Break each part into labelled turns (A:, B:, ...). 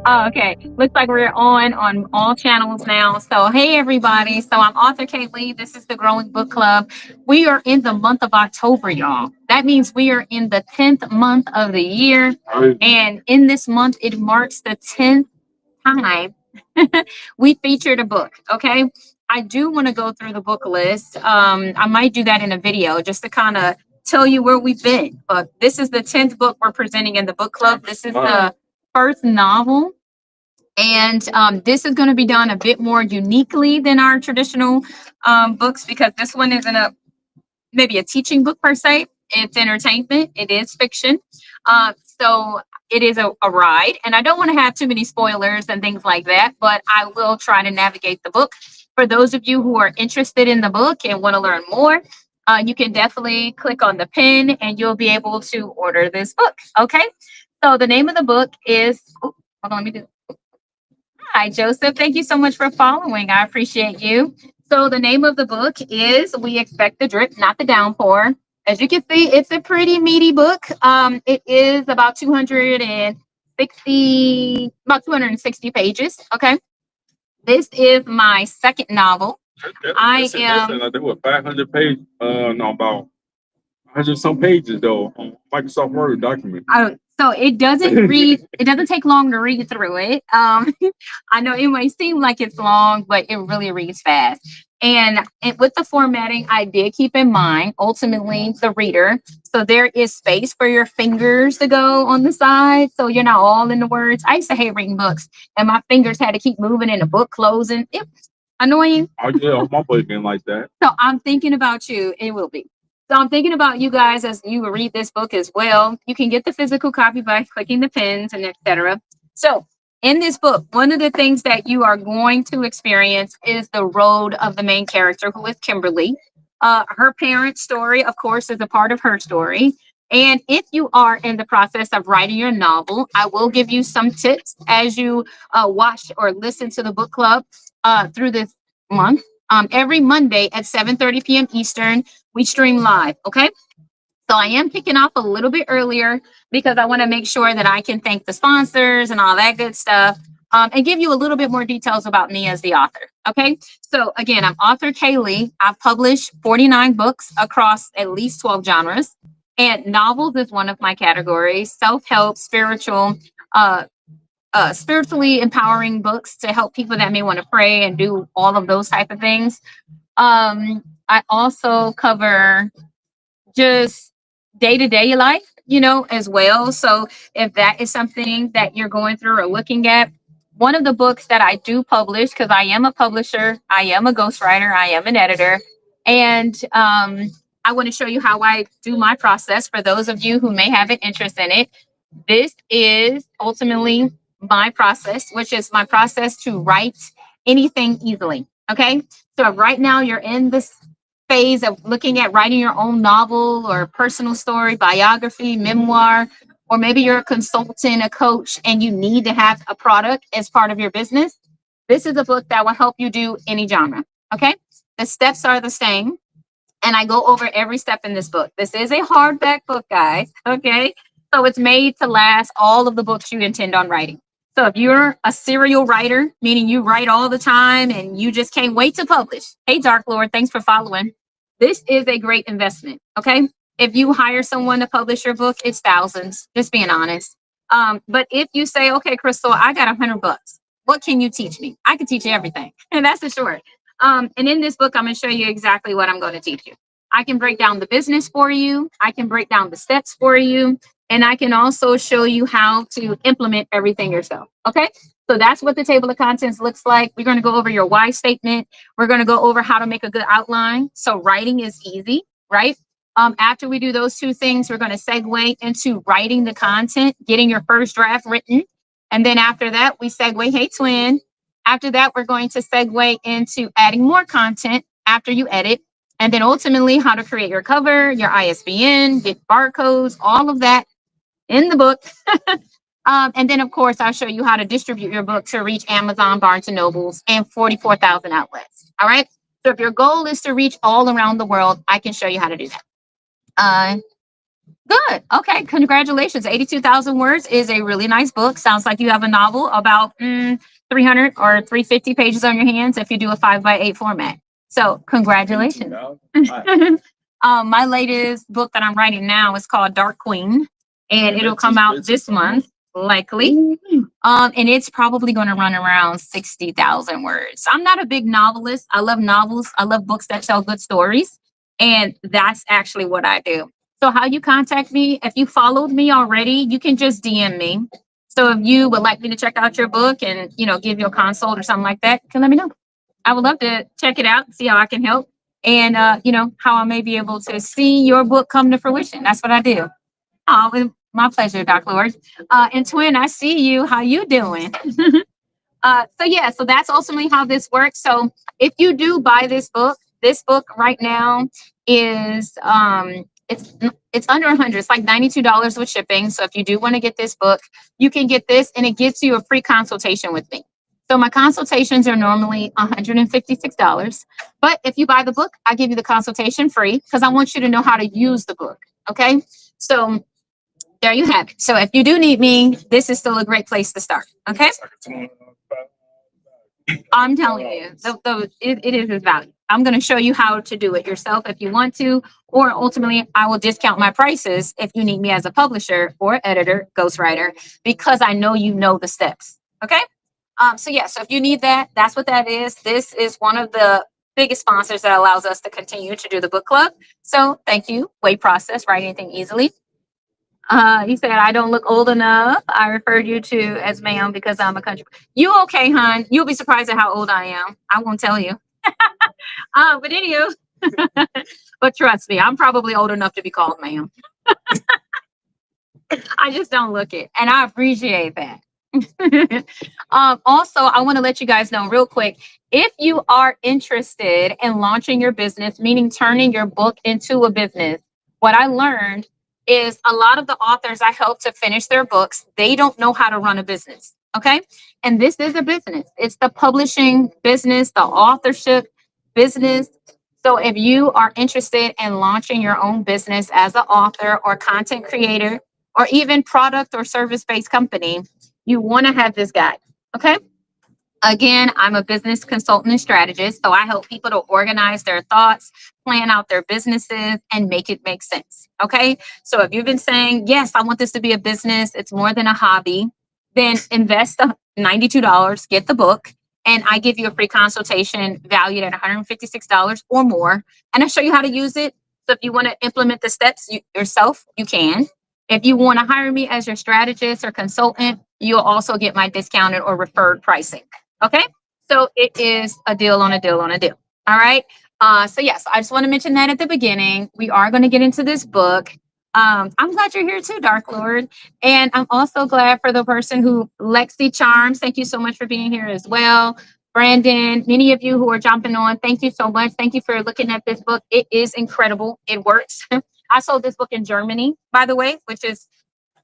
A: Okay, looks like we're on all channels now. So hey everybody. So I'm author Kaylee. This is the Growing Book Club. We are in the month of October, y'all. That means we are in the 10th month of the year. And in this month, it marks the 10th time we featured a book. Okay. I do want to go through the book list. I might do that in a video just to kind of tell you where we've been. But this is the 10th book we're presenting in the book club. This is the first novel. And this is going to be done a bit more uniquely than our traditional books because this one isn't a maybe a teaching book per se. It's entertainment. It is fiction. So it is a ride, and I don't want to have too many spoilers and things like that. But I will try to navigate the book. For those of you who are interested in the book and want to learn more, you can definitely click on the pin, and you'll be able to order this book. Okay. So the name of the book is. Oh, hold on, let me do. Hi, Joseph. Thank you so much for following. I appreciate you. So, the name of the book is We Expect the Drip, Not the Downpour. As you can see, it's a pretty meaty book. It is about 260 pages. Okay. This is my second novel. I am.
B: Like they were 500 page, no, about 100 some pages though on Microsoft Word document.
A: So it doesn't read. It doesn't take long to read through it. I know it might seem like it's long, but it really reads fast. And with the formatting, I did keep in mind ultimately the reader. So there is space for your fingers to go on the side, so you're not all in the words. I used to hate reading books, and my fingers had to keep moving and the book closing. It was annoying.
B: Oh yeah, my boy been like that.
A: So I'm thinking about you. It will be. So I'm thinking about you guys as you read this book as well. You can get the physical copy by clicking the pins and etc. So in this book, one of the things that you are going to experience is the road of the main character, who is Kimberly. Her parents' story, of course, is a part of her story. And if you are in the process of writing your novel, I will give you some tips as you watch or listen to the book club through this month. Every Monday at 7:30 p.m. Eastern, we stream live. Okay. So I am kicking off a little bit earlier because I want to make sure that I can thank the sponsors and all that good stuff, and give you a little bit more details about me as the author. Okay. So again, I'm author Kaylee. I've published 49 books across at least 12 genres. And novels is one of my categories, self-help, uh, spiritually empowering books to help people that may want to pray and do all of those type of things. I also cover just day to day life, as well. So if that is something that you're going through or looking at, one of the books that I do publish, because I am a publisher, I am a ghostwriter, I am an editor, and I want to show you how I do my process for those of you who may have an interest in it. This is ultimately my process, which is my process to write anything easily. Okay. So if right now you're in this phase of looking at writing your own novel or personal story, biography, memoir, or maybe you're a consultant, a coach, and you need to have a product as part of your business, this is a book that will help you do any genre. Okay. The steps are the same. And I go over every step in this book. This is a hardback book, guys. Okay. So it's made to last all of the books you intend on writing. So if you're a serial writer, meaning you write all the time and you just can't wait to publish, hey, Dark Lord, thanks for following. This is a great investment. Okay. If you hire someone to publish your book, it's thousands, just being honest. But if you say, okay, Crystal, I got $100, what can you teach me? I can teach you everything. And that's the short. And in this book, I'm going to show you exactly what I'm going to teach you. I can break down the business for you. I can break down the steps for you. And I can also show you how to implement everything yourself. Okay. So that's what the table of contents looks like. We're going to go over your why statement. We're going to go over how to make a good outline. So writing is easy, right? After we do those two things, we're going to segue into writing the content, getting your first draft written. And then after that, we segue, hey, twin. After that, we're going to segue into adding more content after you edit. And then ultimately, how to create your cover, your ISBN, get barcodes, all of that in the book. And then, of course, I'll show you how to distribute your book to reach Amazon, Barnes and Nobles, and 44,000 outlets. All right. So if your goal is to reach all around the world, I can show you how to do that. Good. Okay. Congratulations. 82,000 words is a really nice book. Sounds like you have a novel about 300 or 350 pages on your hands if you do a 5 by 8 format. So, congratulations. My latest book that I'm writing now is called Dark Queen, and it'll come out this month, likely. And it's probably going to run around 60,000 words. I'm not a big novelist. I love novels. I love books that tell good stories. And that's actually what I do. So how you contact me, if you followed me already, you can just DM me. So if you would like me to check out your book and, give you a consult or something like that, you can let me know. I would love to check it out, see how I can help and, how I may be able to see your book come to fruition. That's what I do. Oh, my pleasure, Doc Lord. And Twin, I see you. How you doing? So yeah, so that's ultimately how this works. So if you do buy this book right now is it's under 100. It's like $92 with shipping. So if you do want to get this book, you can get this and it gets you a free consultation with me. So my consultations are normally $156. But if you buy the book, I give you the consultation free because I want you to know how to use the book. Okay. So there you have it. So if you do need me, this is still a great place to start. Okay. I'm telling you, it is his value. I'm going to show you how to do it yourself if you want to, or ultimately, I will discount my prices if you need me as a publisher or editor, ghostwriter, because I know you know the steps. Okay. So yeah, so if you need that, that's what that is. This is one of the biggest sponsors that allows us to continue to do the book club. So thank you, Way Process, Write Anything Easily. He said, I don't look old enough. I referred you to as ma'am because I'm a country. You okay, hon? You'll be surprised at how old I am. I won't tell you. But anywho, but trust me, I'm probably old enough to be called ma'am. I just don't look it. And I appreciate that. Also, I want to let you guys know real quick if you are interested in launching your business, meaning turning your book into a business, what I learned is a lot of the authors I help to finish their books, they don't know how to run a business. Okay. And this is a business, it's the publishing business, the authorship business. So if you are interested in launching your own business as an author or content creator, or even product or service based company, you want to have this guide. Okay. Again, I'm a business consultant and strategist. So I help people to organize their thoughts, plan out their businesses, and make it make sense. Okay. So if you've been saying, yes, I want this to be a business, it's more than a hobby, then invest the $92, get the book, and I give you a free consultation valued at $156 or more. And I show you how to use it. So if you want to implement the steps yourself, you can. If you want to hire me as your strategist or consultant, you'll also get my discounted or referred pricing. Okay. So it is a deal on a deal on a deal. All right. So yes, I just want to mention that at the beginning. We are going to get into this book. I'm glad you're here too, Dark Lord. And I'm also glad for the person who Lexi Charms. Thank you so much for being here as well. Brandon, many of you who are jumping on, thank you so much. Thank you for looking at this book. It is incredible. It works. I sold this book in Germany, by the way, which is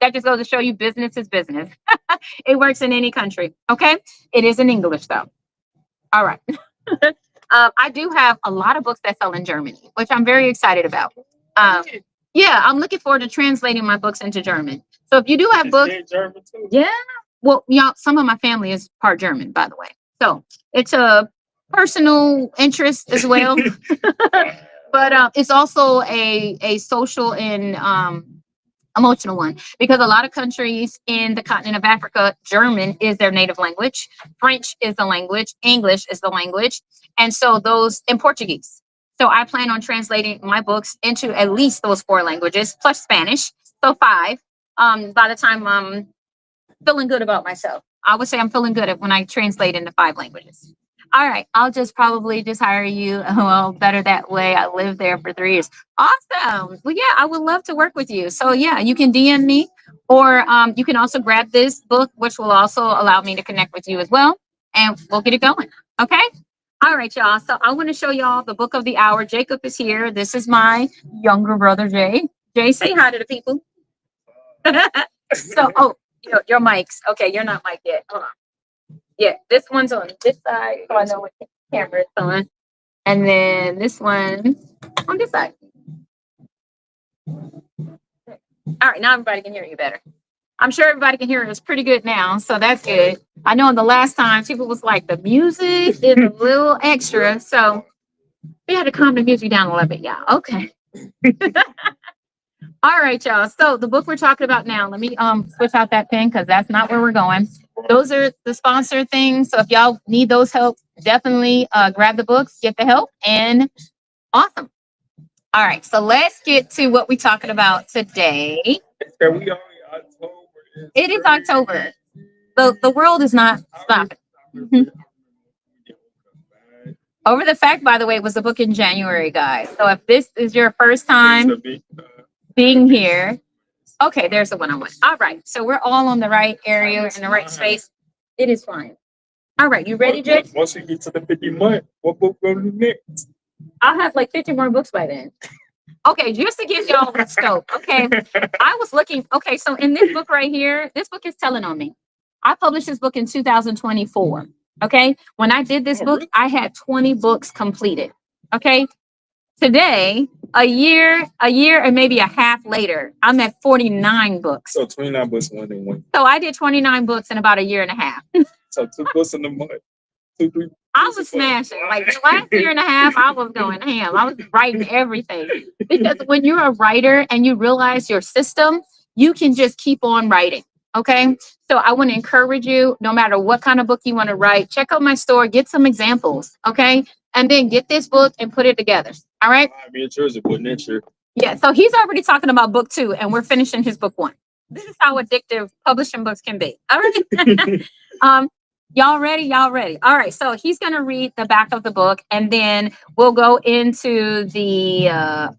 A: that just goes to show you business is business. It works in any country. Okay. It is in English though. All right. I do have a lot of books that sell in Germany, which I'm very excited about. Um, yeah, I'm looking forward to translating my books into German. So if you do have books, yeah. Well, some of my family is part German, by the way. So it's a personal interest as well. But it's also a social and emotional one because a lot of countries in the continent of Africa, German is their native language, French is the language, English is the language, and so those in Portuguese. So I plan on translating my books into at least those four languages plus Spanish, so five. By the time I'm feeling good about myself, I would say I'm feeling good when I translate into five languages. All right, I'll just probably just hire you. Well, better that way. I lived there for 3 years. Awesome. Well, yeah, I would love to work with you. So yeah, you can DM me, or you can also grab this book, which will also allow me to connect with you as well, and we'll get it going. Okay. All right, y'all. So I want to show y'all the book of the hour. Jacob is here. This is my younger brother, Jay. Jay, say hi to the people. So, oh, your mics. Okay, you're not mic yet. Hold on. Yeah, this one's on this side, so I know what camera it's on. And then this one's on this side. All right, now everybody can hear you better. I'm sure everybody can hear us pretty good now, so that's good. I know in the last time people was like the music is a little extra, so we had to calm the music down a little bit, y'all. Okay. All right, y'all. So the book we're talking about now, let me switch out that pen because that's not where we're going. Those are the sponsored things. So if y'all need those help, definitely grab the books, get the help, and awesome. All right, so let's get to what we're talking about today.
B: Can we already October?
A: It is October. The world is not stopping. Over the Fact, by the way, was a book in January, guys. So if this is your first time being here, okay, there's the one I want. All right, so we're all on the right area in the right space. It is fine. All right, you ready, Jake?
B: Once you get to the 50 month, what book will you next?
A: I'll have like 50 more books by then. Okay, just to give y'all the scope. Okay, I was looking. Okay, so in this book right here, this book is telling on me. I published this book in 2024. Okay, when I did this book, I had 20 books completed. Okay, today, a year and maybe a half later, I'm at 49 books.
B: So 29 books one and one.
A: So I did 29 books in about a year and a half.
B: So 2 books in a month. 2, 3.
A: I was smashing. Like the last year and a half, I was going ham. I was writing everything. Because when you're a writer and you realize your system, you can just keep on writing. Okay. So I want to encourage you, no matter what kind of book you want to write, check out my store, get some examples. Okay. And then get this book and put it together. All right. Yeah. So he's already talking about book 2, and we're finishing his book 1. This is how addictive publishing books can be. All right. Y'all ready? Y'all ready? All right. So he's going to read the back of the book, and then we'll go into the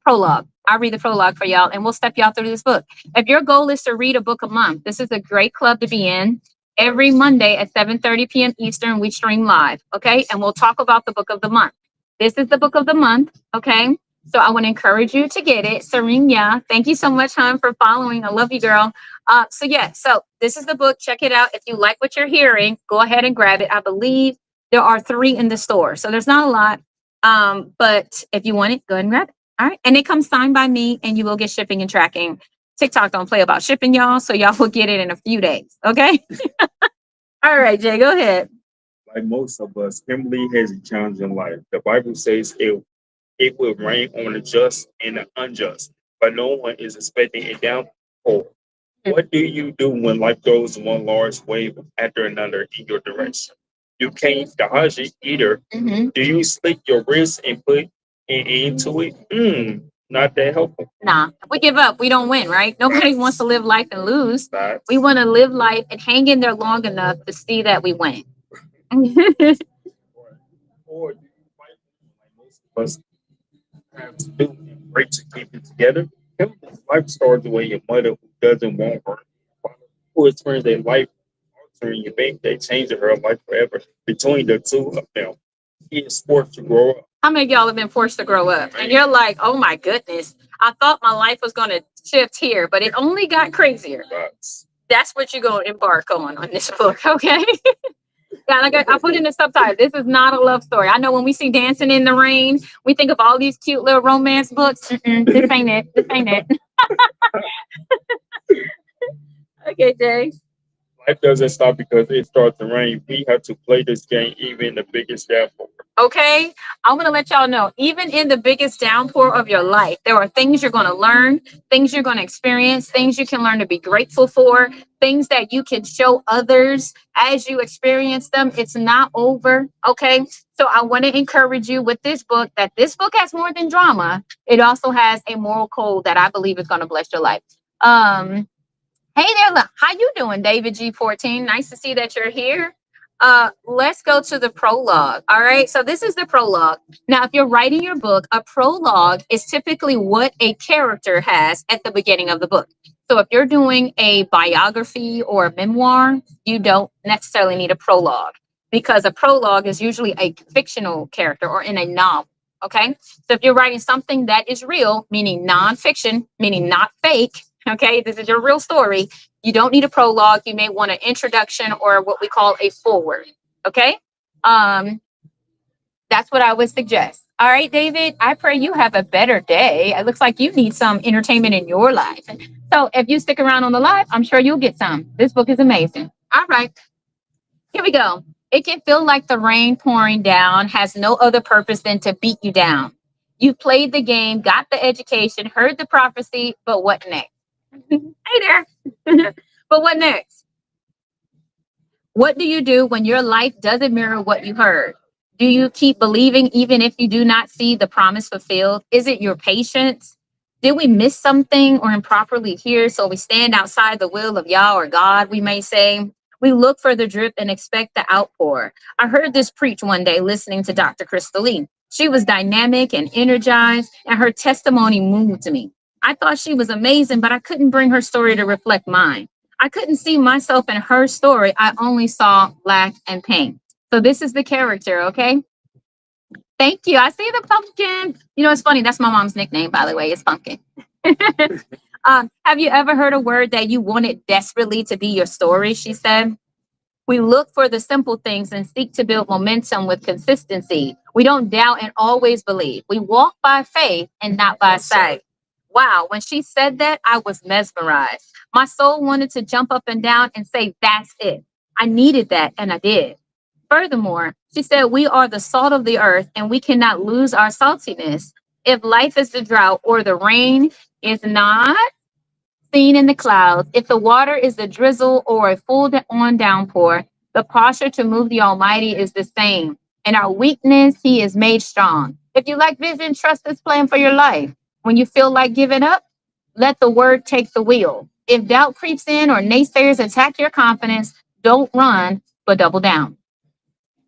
A: prologue. I'll read the prologue for y'all, and we'll step y'all through this book. If your goal is to read a book a month, this is a great club to be in. Every Monday at 7:30 p.m. Eastern, we stream live. Okay. And we'll talk about the book of the month. This is the book of the month. Okay. So I want to encourage you to get it. Serena, thank you so much, hon, for following. I love you, girl. So this is the book. Check it out. If you like what you're hearing, go ahead and grab it. I believe there are 3 in the store, so there's not a lot. But if you want it, go ahead and grab it. All right, and it comes signed by me, and you will get shipping and tracking. TikTok don't play about shipping, y'all, so y'all will get it in a few days. Okay. All right, Jay, go ahead.
B: Like most of us, Kimberly has a challenging life. The Bible says it will rain on the just and the unjust, but no one is expecting a downpour. What do you do when life throws one large wave after another in your direction? You can't dodge it either.
A: Mhm.
B: Do you slit your wrist and put an end to it? Not that helpful.
A: Nah, if we give up, we don't win, right? Nobody wants to live life and lose.
B: Facts.
A: We want to live life and hang in there long enough to see that we win.
B: Or do you fight like most of us have to do and break to keep it together? Kimberly's life starts the way your mother who doesn't want her, who experienced a life altering event that changed her life forever. Between the two of them, he is forced to grow up.
A: How many of y'all have been forced to grow up? And you're like, oh my goodness, I thought my life was going to shift here, but it only got crazier. That's what you're going to embark on this book, okay? Yeah, I put in the subtitle. This is not a love story. I know when we see Dancing in the Rain, we think of all these cute little romance books. This ain't it. This ain't it. Okay, Jay.
B: Life doesn't stop because it starts to rain. We have to play this game even in the biggest downpour.
A: Okay, I'm going to let y'all know, even in the biggest downpour of your life, there are things you're going to learn, things you're going to experience, things you can learn to be grateful for, things that you can show others as you experience them. It's not over. Okay, so I want to encourage you with this book that this book has more than drama. It also has a moral code that I believe is going to bless your life. Hey there, look, how you doing, David G14? Nice to see that you're here. Let's go to the prologue. All right, so this is the prologue. Now, if you're writing your book, a prologue is typically what a character has at the beginning of the book. So if you're doing a biography or a memoir, you don't necessarily need a prologue because a prologue is usually a fictional character or in a novel. Okay, so if you're writing something that is real, meaning nonfiction, meaning not fake, okay, this is your real story, you don't need a prologue. You may want an introduction or what we call a foreword. Okay. That's what I would suggest. All right, David, I pray you have a better day. It looks like you need some entertainment in your life. So if you stick around on the live, I'm sure you'll get some. This book is amazing. All right, here we go. It can feel like the rain pouring down has no other purpose than to beat you down. You played the game, got the education, heard the prophecy, but what next? Hey there. But what next? What do you do when your life doesn't mirror what you heard? Do you keep believing even if you do not see the promise fulfilled? Is it your patience? Did we miss something or improperly hear so we stand outside the will of Yah or God, we may say? We look for the drip and expect the outpour. I heard this preach one day listening to Dr. Crystal Lee. She was dynamic and energized, and her testimony moved me. I thought she was amazing, but I couldn't bring her story to reflect mine. I couldn't see myself in her story. I only saw lack and pain. So this is the character, okay? Thank you. I see the pumpkin. You know, it's funny. That's my mom's nickname, by the way. It's pumpkin. Have you ever heard a word that you wanted desperately to be your story? She said. We look for the simple things and seek to build momentum with consistency. We don't doubt and always believe. We walk by faith and not by sight. Wow, when she said that, I was mesmerized. My soul wanted to jump up and down and say, that's it. I needed that, and I did. Furthermore, she said, we are the salt of the earth, and we cannot lose our saltiness. If life is the drought or the rain is not seen in the clouds, if the water is the drizzle or a full on downpour, the posture to move the Almighty is the same. In our weakness, He is made strong. If you lack vision, trust His plan for your life. When you feel like giving up, let the word take the wheel. If doubt creeps in or naysayers attack your confidence, don't run, but double down.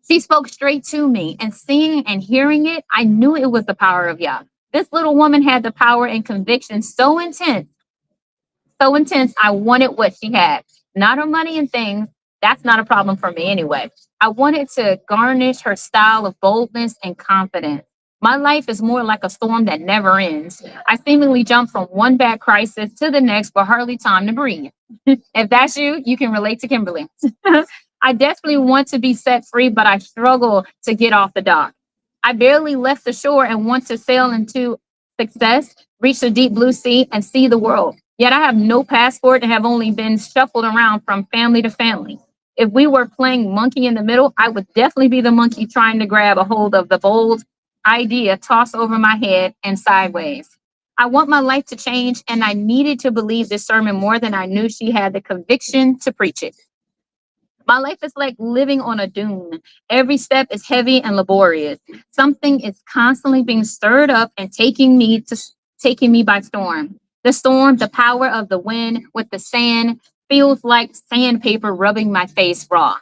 A: She spoke straight to me, and seeing and hearing it, I knew it was the power of Yah. This little woman had the power and conviction so intense, I wanted what she had. Not her money and things. That's not a problem for me anyway. I wanted to garnish her style of boldness and confidence. My life is more like a storm that never ends. I seemingly jump from one bad crisis to the next, but hardly time to breathe. If that's you, you can relate to Kimberly. I desperately want to be set free, but I struggle to get off the dock. I barely left the shore and want to sail into success, reach the deep blue sea, and see the world. Yet I have no passport and have only been shuffled around from family to family. If we were playing monkey in the middle, I would definitely be the monkey trying to grab a hold of the bold idea tossed over my head and sideways. I want my life to change, and I needed to believe this sermon more than I knew she had the conviction to preach it. My life is like living on a dune. Every step is heavy and laborious. Something is constantly being stirred up and taking me by storm. The storm, the power of the wind with the sand, feels like sandpaper rubbing my face raw.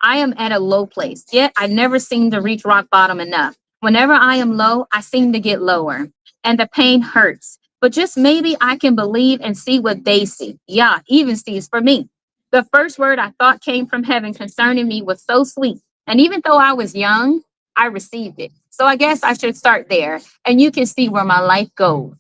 A: I am at a low place, yet I never seem to reach rock bottom enough. Whenever I am low, I seem to get lower, and the pain hurts. But just maybe I can believe and see what they see. Yeah, even sees for me. The first word I thought came from heaven concerning me was so sweet. And even though I was young, I received it. So I guess I should start there, and you can see where my life goes.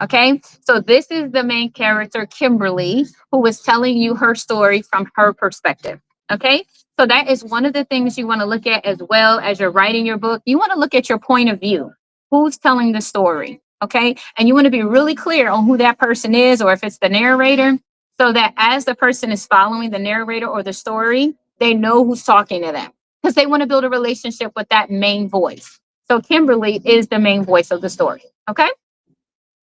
A: Okay, so this is the main character, Kimberly, who was telling you her story from her perspective. Okay, so that is one of the things you want to look at as well as you're writing your book. You want to look at your point of view. Who's telling the story? Okay, and you want to be really clear on who that person is, or if it's the narrator, so that as the person is following the narrator or the story, they know who's talking to them because they want to build a relationship with that main voice. So Kimberly is the main voice of the story. Okay.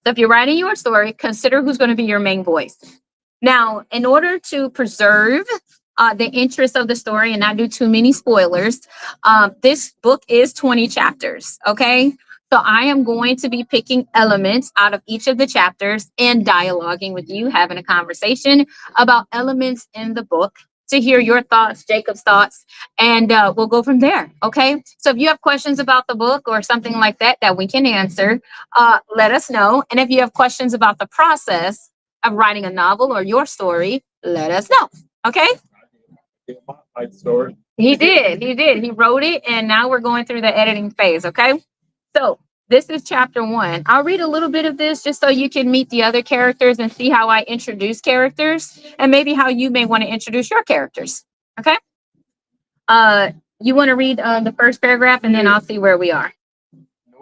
A: So if you're writing your story, consider who's going to be your main voice. Now, in order to preserve the interest of the story and not do too many spoilers, this book is 20 chapters. Okay. So I am going to be picking elements out of each of the chapters and dialoguing with you, having a conversation about elements in the book to hear your thoughts, Jacob's thoughts, and we'll go from there. Okay. So if you have questions about the book or something like that that we can answer, let us know. And if you have questions about the process of writing a novel or your story, let us know. Okay.
B: My story.
A: He did. He did. He wrote it. And now we're going through the editing phase. Okay. So this is chapter 1. I'll read a little bit of this just so you can meet the other characters and see how I introduce characters and maybe how you may want to introduce your characters. Okay. You want to read the first paragraph and then I'll see where we are.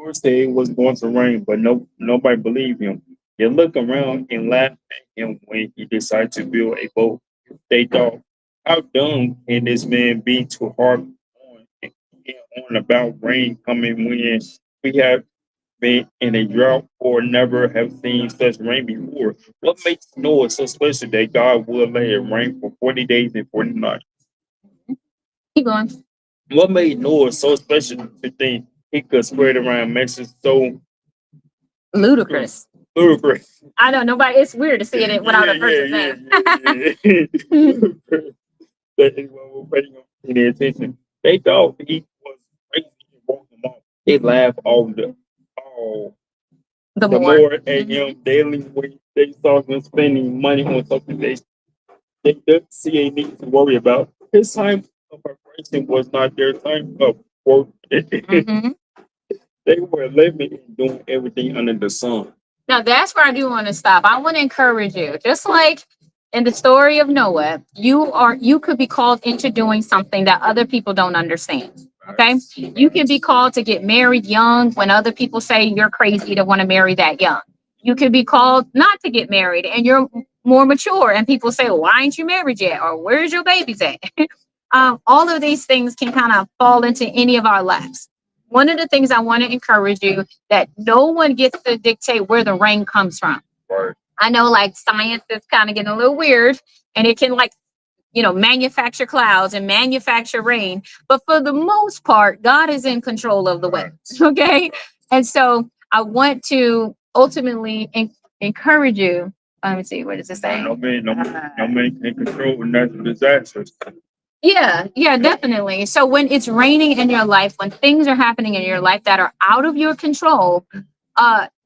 B: Lord said it was going to rain, but nobody believed him. They looked around and laughed at him when he decided to build a boat. They thought, how dumb can this man be to harp on about rain coming when we have been in a drought or never have seen such rain before? What makes Noah so special that God would let it rain for 40 days and 40 nights?
A: Keep going.
B: What made Noah so special to think he could spread around a message so
A: Ludicrous.
B: ludicrous?
A: I know nobody. It's weird to see it without a person's name.
B: Yeah. That anyone was paying him any attention. They thought he was crazy and broke them off. They laughed all
A: The
B: the
A: more.
B: more at him daily when they saw him spending money on something they didn't see a need to worry about. His time of preparation was not their time of work.
A: Mhm.
B: They were living and doing everything under the sun.
A: Now that's where I do want to stop. I want to encourage you, just like in the story of Noah, you could be called into doing something that other people don't understand. Okay, you can be called to get married young when other people say you're crazy to want to marry that young. You could be called not to get married and you're more mature, and people say, well, "Why ain't you married yet?" or "Where's your babies at?" All of these things can kind of fall into any of our laps. One of the things I want to encourage you that no one gets to dictate where the rain comes from.
B: Right.
A: I know like science is kind of getting a little weird and it can like, manufacture clouds and manufacture rain. But for the most part, God is in control of the weather. Okay. And so I want to ultimately encourage you. Let me see, what does it say?
B: No man can control natural disasters.
A: Yeah, definitely. So when it's raining in your life, when things are happening in your life that are out of your control,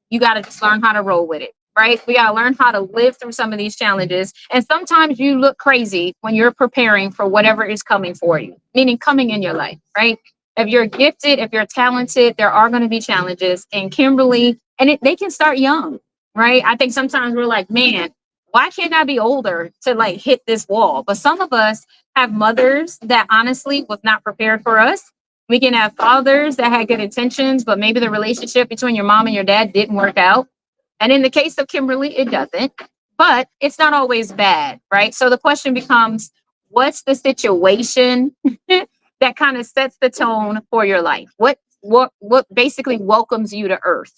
A: you got to just learn how to roll with it, right? We got to learn how to live through some of these challenges. And sometimes you look crazy when you're preparing for whatever is coming for you, meaning coming in your life, right? If you're gifted, if you're talented, there are going to be challenges. And Kimberly, and they can start young, right? I think sometimes we're like, man, why can't I be older to like hit this wall? But some of us have mothers that honestly was not prepared for us. We can have fathers that had good intentions, but maybe the relationship between your mom and your dad didn't work out. And in the case of Kimberly, it doesn't, but it's not always bad, right? So the question becomes, what's the situation that kind of sets the tone for your life? What basically welcomes you to earth?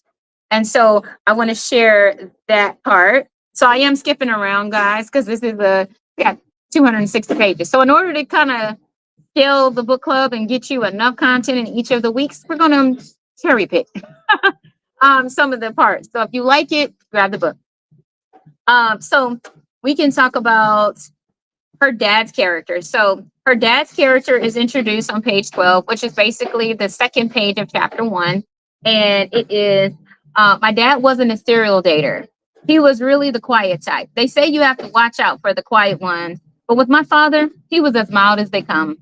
A: And so I want to share that part. So I am skipping around, guys, because this is we got 260 pages. So in order to kind of scale the book club and get you enough content in each of the weeks, we're going to cherry pick some of the parts. So if you like it, grab the book. So we can talk about her dad's character. So her dad's character is introduced on page 12, which is basically the second page of chapter 1. And it is my dad wasn't a serial dater. He was really the quiet type. They say you have to watch out for the quiet ones. But with my father, he was as mild as they come.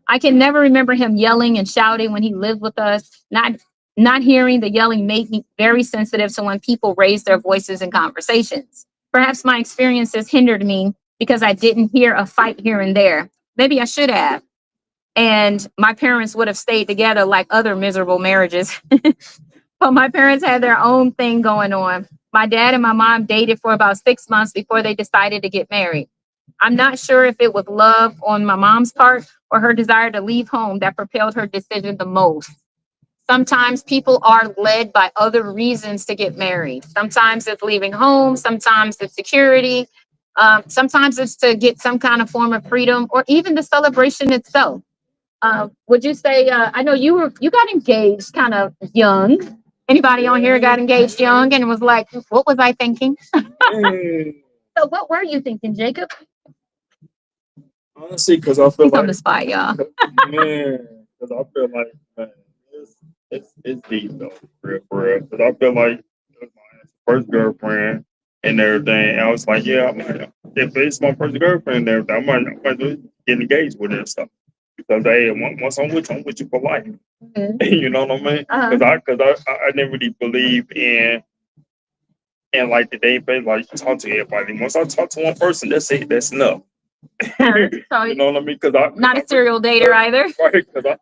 A: I can never remember him yelling and shouting when he lived with us. Not hearing the yelling made me very sensitive to when people raised their voices in conversations. Perhaps my experiences hindered me because I didn't hear a fight here and there. Maybe I should have. And my parents would have stayed together like other miserable marriages. But my parents had their own thing going on. My dad and my mom dated for about 6 months before they decided to get married. I'm not sure if it was love on my mom's part or her desire to leave home that propelled her decision the most. Sometimes people are led by other reasons to get married. Sometimes it's leaving home, sometimes it's security, sometimes it's to get some kind of form of freedom or even the celebration itself. Would you say? I know you got engaged kind of young. Anybody on here got engaged young and was like, "What was I thinking?" So, what were you thinking, Jacob?
B: Honestly, because I feel
A: He's on the
B: like,
A: spot, y'all.
B: man, because I feel like, man, it's deep though, for real. Because I feel like it was my first girlfriend and everything. I was like, yeah, if it's my first girlfriend and everything, I might just get engaged with her and stuff. Because hey, once I'm with you for life.
A: Mhm.
B: You know what I mean?
A: Uh-huh.
B: Because I didn't really believe in like the day phase, like talk to everybody. Once I talk to one person, that's it. That's enough.
A: So
B: You know what I mean? Because I
A: not a serial dater either.
B: right because I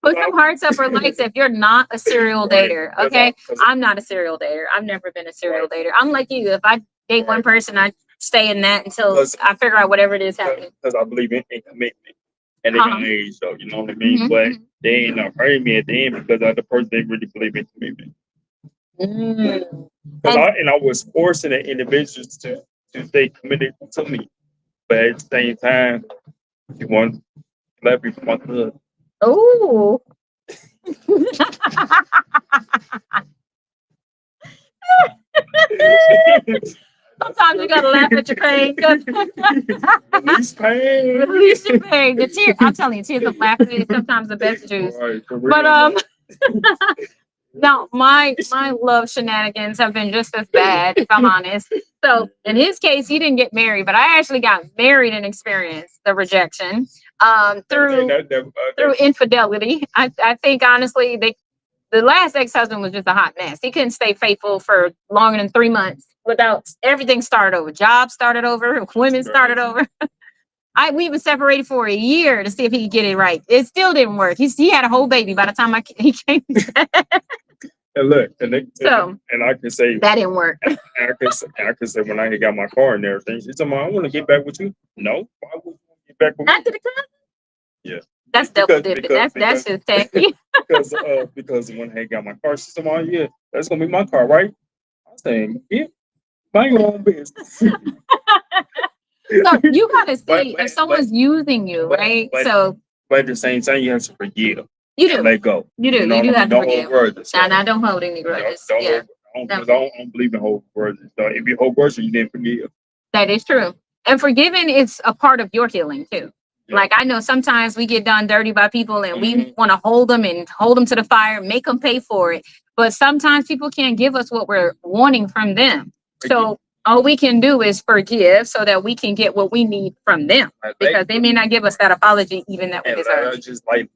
A: Put some hearts up or likes if you're not a serial
B: right
A: dater.
B: because
A: Okay,
B: because
A: I'm not a serial dater. I've never been a serial
B: right
A: dater. I'm like you. If I date one
B: right
A: person, I stay in that until
B: because
A: I figure out whatever it is happening.
B: I believe in commitment at a
A: Uh-huh.
B: young age. So you know what I mean. But
A: Mm-hmm.
B: they ain't not hurting me at the end because of the person they really believe in commitment.
A: Mm.
B: Because
A: And
B: I was forcing the individuals to stay committed to me, but at the same time, you want to let me for my good.
A: oh, sometimes you gotta laugh at your pain.
B: Release pain.
A: Release your pain. The tear. I'm telling you, tears of laughter is sometimes the best juice.
B: Right, for
A: But
B: real.
A: now my love shenanigans have been just as bad, if I'm honest. So in his case, he didn't get married, but I actually got married and experienced the rejection through through infidelity. I think honestly, the last ex-husband was just a hot mess. He couldn't stay faithful for longer than 3 months without everything started over. Jobs started over, women started over. We even separated for a year to see if he could get it right. It still didn't work. He had a whole baby by the time he came back.
B: And look,
A: So
B: and I can say,
A: that didn't work.
B: I can say when I got my car and everything, she said, "I want to get back with you." No, why would you get back with me?
A: After the cousin?
B: Yeah,
A: That's double dipping. That's just tacky.
B: because when I got my car, she said, yeah, that's gonna be my car, right?" I was saying, "Yeah, mind your own business."
A: So you gotta see
B: but
A: if someone's using you, right?
B: but
A: So
B: but at the same time, you have to forgive
A: you
B: and
A: do.
B: let go.
A: You do.
B: You know
A: You
B: what
A: do
B: I mean?
A: have to
B: Don't hold
A: forgive.
B: grudges. So
A: And I don't hold any grudges. Yeah.
B: because I don't believe in hold grudges. So if you hold grudges, you didn't forgive.
A: That is true. And forgiving is a part of your healing too.
B: Yeah.
A: Like I know sometimes we get done dirty by people and we
B: Mhm.
A: want to hold them and hold them to the fire, make them pay for it. But sometimes people can't give us what we're wanting from them. So all we can do is forgive so that we can get what we need from them because they may not give us that apology even that we
B: And
A: deserve.
B: just like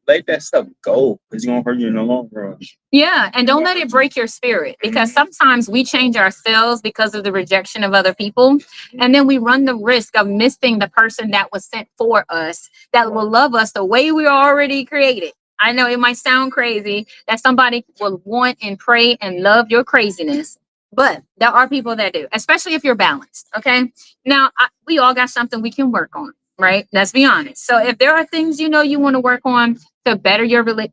B: let that stuff go because it's gonna hurt you in the long run.
A: Yeah, and don't let it break your spirit because sometimes we change ourselves because of the rejection of other people. And then we run the risk of missing the person that was sent for us that will love us the way we are already created. I know it might sound crazy that somebody will want and pray and love your craziness, but there are people that do, especially if you're balanced. Okay. Now, we all got something we can work on, right? Let's be honest. So if there are things you want to work on to better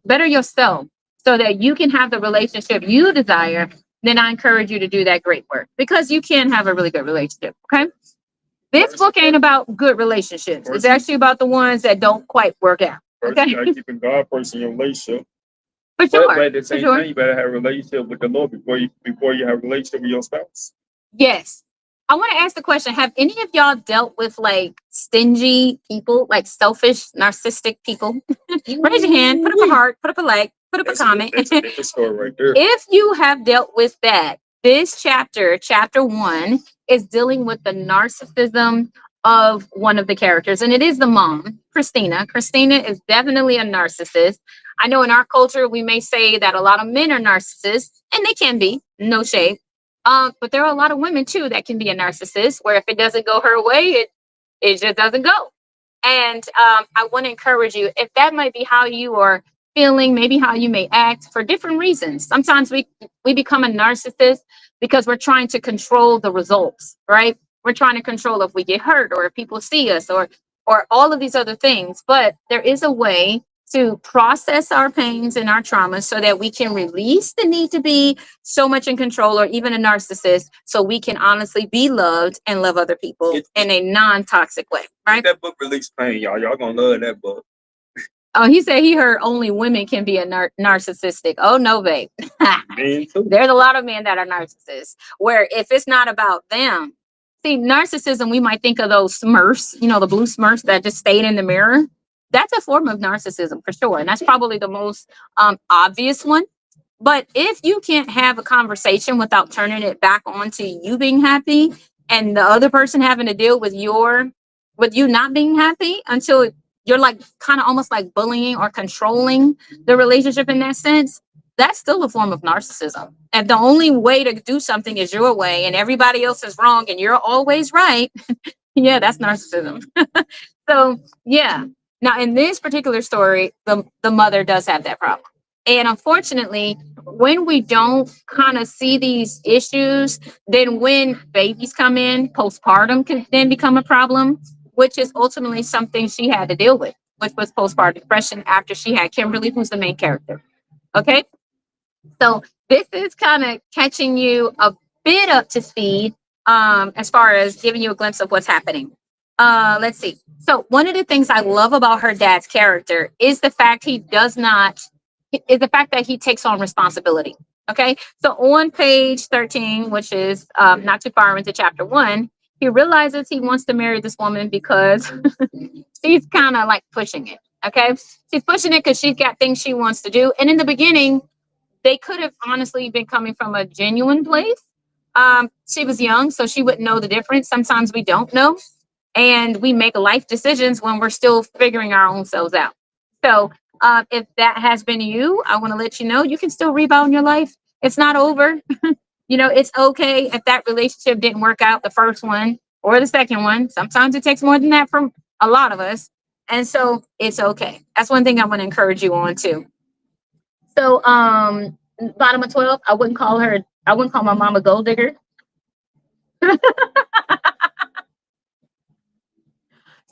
A: better yourself so that you can have the relationship you desire, then I encourage you to do that great work because you can have a really good relationship. Okay. This book ain't about good relationships. It's actually about the ones that don't quite work out.
B: First, you gotta keep in God first in your relationship.
A: For sure.
B: But at the same time, you better have a relationship with the Lord before you have a relationship with your spouse.
A: Yes. I want to ask the question, have any of y'all dealt with like stingy people, like selfish, narcissistic people? Raise your hand, put up a heart, put up a like, put up a comment.
B: That's a different story right there.
A: If you have dealt with that, this chapter 1, is dealing with the narcissism of one of the characters, and it is the mom, Christina. Christina is definitely a narcissist. I know in our culture, we may say that a lot of men are narcissists, and they can be, no shade. But there are a lot of women too that can be a narcissist, where if it doesn't go her way, it just doesn't go. And I want to encourage you, if that might be how you are feeling, maybe how you may act for different reasons. Sometimes we become a narcissist because we're trying to control the results, right? We're trying to control if we get hurt or if people see us or all of these other things. But there is a way to process our pains and our traumas so that we can release the need to be so much in control or even a narcissist so we can honestly be loved and love other people in a non-toxic way, right?
B: That book Release Pain, y'all. Y'all gonna love that book.
A: Oh, he said he heard only women can be a narcissistic. Oh, no, babe. There's a lot of men that are narcissists where if it's not about them, see, narcissism, we might think of those smurfs, the blue smurfs that just stayed in the mirror. That's a form of narcissism for sure. And that's probably the most obvious one. But if you can't have a conversation without turning it back on to you being happy and the other person having to deal with you not being happy until you're like kind of almost like bullying or controlling the relationship in that sense, that's still a form of narcissism. And the only way to do something is your way and everybody else is wrong and you're always right, Yeah, that's narcissism. So yeah. Now in this particular story, the mother does have that problem. And unfortunately, when we don't kind of see these issues, then when babies come in, postpartum can then become a problem, which is ultimately something she had to deal with, which was postpartum depression after she had Kimberly, who's the main character. Okay. So this is kind of catching you a bit up to speed as far as giving you a glimpse of what's happening. Let's see. So one of the things I love about her dad's character is the fact he does not is the fact that he takes on responsibility. Okay. So on page 13, which is not too far into chapter one, he realizes he wants to marry this woman because she's kind of like pushing it. Okay. She's pushing it because she's got things she wants to do. And in the beginning, they could have honestly been coming from a genuine place. She was young, so she wouldn't know the difference. Sometimes we don't know, and we make life decisions when we're still figuring our own selves out. So, if that has been you, I want to let you know you can still rebound your life. It's not over. It's okay if that relationship didn't work out, the first one or the second one. Sometimes it takes more than that from a lot of us. And so it's okay. That's one thing I want to encourage you on too. So, bottom of 12, I wouldn't call my mom a gold digger.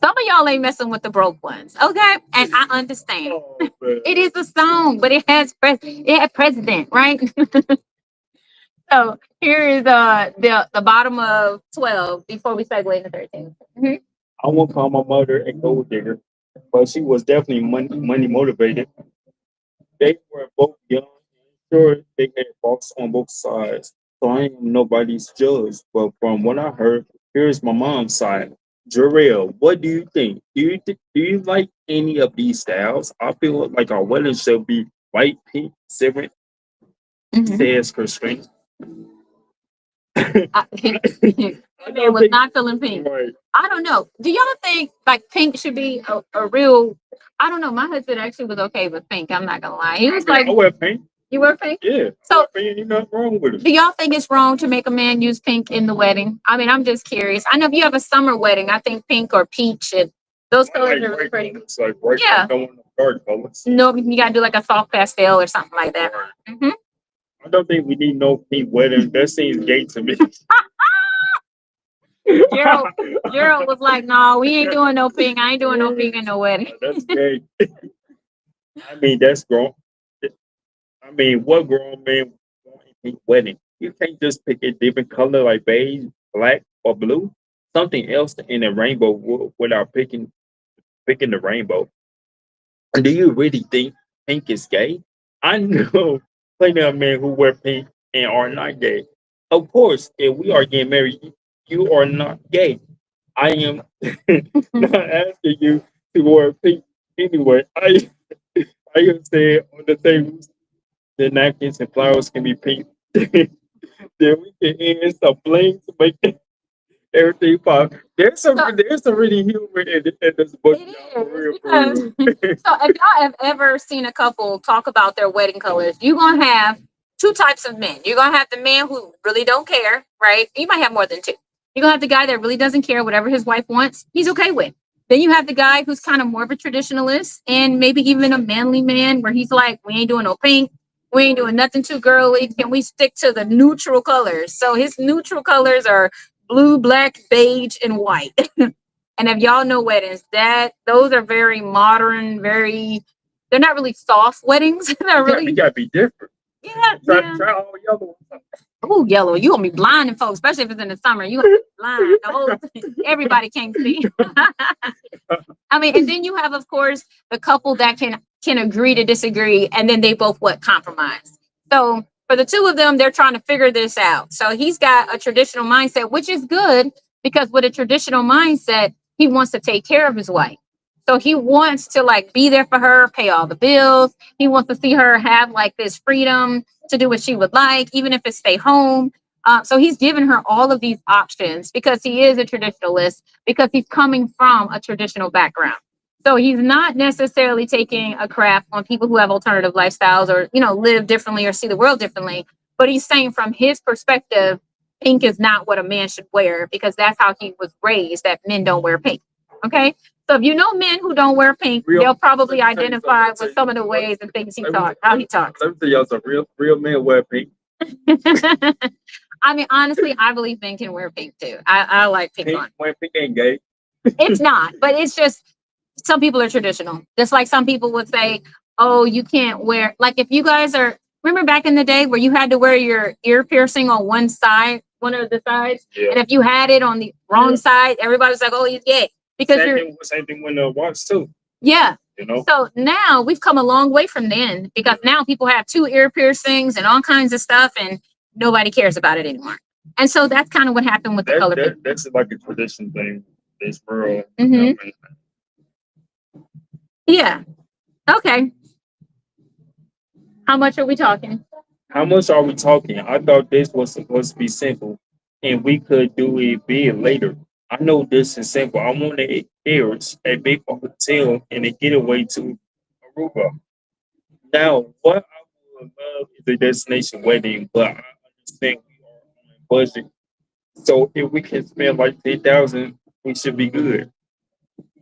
A: Some of y'all ain't messing with the broke ones, okay? And I understand.
B: Oh, man.
A: It is a song, but it had president, right? So here is the bottom of 12 before we segue into 13. Mhm.
B: I won't call my mother a gold digger, but she was definitely money motivated. They were both young. Sure, they had faults on both sides, so I am nobody's judge. But from what I heard, here's my mom's side. Jarrell, what do you think? Do you like any of these styles? I feel like our wedding should be white, pink, silver,
A: Mhm.
B: says Christine. I
A: Man
B: don't
A: was
B: think
A: not feeling pink.
B: right.
A: I don't know. Do y'all think like pink should be a real? I don't know. My husband actually was okay with pink. I'm not gonna lie. He was like,
B: I wear pink.
A: "You wear pink."
B: Yeah, I
A: So,
B: wear pink. Ain't nothing wrong with it.
A: do y'all think it's wrong to make a man use pink in the wedding? I mean, I'm just curious. I know if you have a summer wedding, I think pink or peach and those
B: I
A: colors
B: like
A: are really
B: bright
A: pretty.
B: colors, like bright.
A: Yeah.
B: Don't want no dark colors.
A: No, you gotta do like a soft pastel or something like that.
B: Right.
A: Hmm.
B: I don't think we need no pink wedding. That seems gay to me.
A: Gerald, Gerald was like, "No, we ain't doing no pink. I ain't doing no pink in no wedding."
B: That's gay. I mean, that's grown. I mean, what grown man want a pink wedding? You can't just pick a different color like beige, black, or blue. Something else in a rainbow without picking the rainbow. Do you really think pink is gay? I know plenty of men who wear pink and are not gay. Of course, if we are getting married, you are not gay. I am not asking you to wear pink anyway. I am saying on the table, the napkins and flowers can be pink. Then we can add some bling to make everything pop. There's a really humor in this book.
A: It
B: Y'all, for
A: is
B: real, for
A: because
B: real.
A: so if y'all have ever seen a couple talk about their wedding colors, you're gonna have two types of men. You're gonna have the man who really don't care, right? You might have more than two. You're gonna have the guy that really doesn't care, whatever his wife wants, he's okay with. Then you have the guy who's kind of more of a traditionalist and maybe even a manly man where he's like, we ain't doing no pink, we ain't doing nothing too girly. Can we stick to the neutral colors? So his neutral colors are blue, black, beige, and white. And if y'all know weddings, that those are very modern, very they're not really soft weddings. They're
B: You
A: really
B: gotta be different.
A: yeah,
B: Try,
A: yeah.
B: try all the other ones.
A: Oh, yellow. You gonna be blinding folks, especially if it's in the summer. You gonna be blind. The whole everybody can't see. I mean, and then you have, of course, the couple that can agree to disagree, and then they both what compromise. So for the two of them, they're trying to figure this out. So he's got a traditional mindset, which is good because with a traditional mindset, he wants to take care of his wife. So he wants to like be there for her, pay all the bills. He wants to see her have like this freedom to do what she would like, even if it's stay home. So he's given her all of these options because he is a traditionalist, because he's coming from a traditional background. So he's not necessarily taking a crap on people who have alternative lifestyles or, live differently or see the world differently. But he's saying from his perspective, pink is not what a man should wear because that's how he was raised, that men don't wear pink. Okay. So if you know men who don't wear pink, they'll probably identify with some of the ways and things how he talks.
B: Let me tell y'all some real men wear pink.
A: I mean, honestly, I believe men can wear pink too. I like pink on.
B: Wearing pink ain't gay.
A: It's not, but it's just some people are traditional. Just like some people would say, oh, you can't wear, like if you guys are, remember back in the day where you had to wear your ear piercing on one side, one of the sides, and if you had it on the wrong side, everybody was like, oh, he's gay. Because
B: same thing when the watch too.
A: Yeah.
B: You know?
A: So now we've come a long way from then because now people have 2 ear piercings and all kinds of stuff and nobody cares about it anymore. And so that's kind of what happened with the color pink.
B: That's like a tradition thing. This world.
A: Yeah. Okay. How much are we talking?
B: How much are we talking? I thought this was supposed to be simple and we could do it big later. I know this is simple. I want to experience a big hotel and a getaway to Aruba. Now, what I would love is a destination wedding, but I understand we are on a budget. So if we can spend like 10,000, we should be good.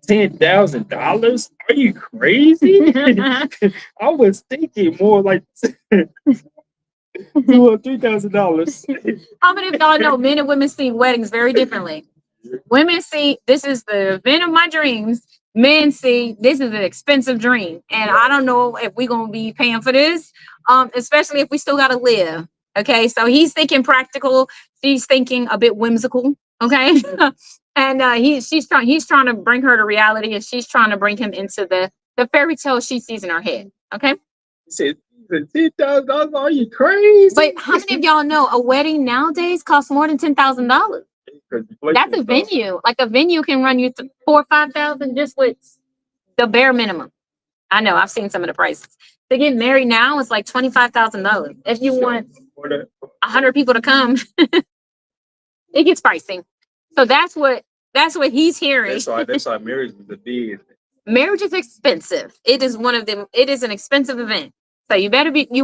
B: $10,000? Are you crazy? I was thinking more like $2,000 or $3,000.
A: How many of y'all know men and women see weddings very differently? Women see this is the event of my dreams. Men see this is an expensive dream, and I don't know if we're gonna be paying for this, especially if we still gotta live. Okay, so he's thinking practical. She's thinking a bit whimsical. Okay, and he's trying to bring her to reality, and she's trying to bring him into the fairy tale she sees in her head. Okay.
B: Said $10,000. Are you crazy?
A: But how many of y'all know a wedding nowadays costs more than $10,000? That's a venue. Like a venue can run you to 4 or 5,000 just with the bare minimum. I know I've seen some of the prices. To get married now is like $25,000. If you want 100 people to come, it gets pricey. So that's what he's hearing.
B: That's why marriage is a big.
A: Marriage is expensive. It is one of them. It is an expensive event. So you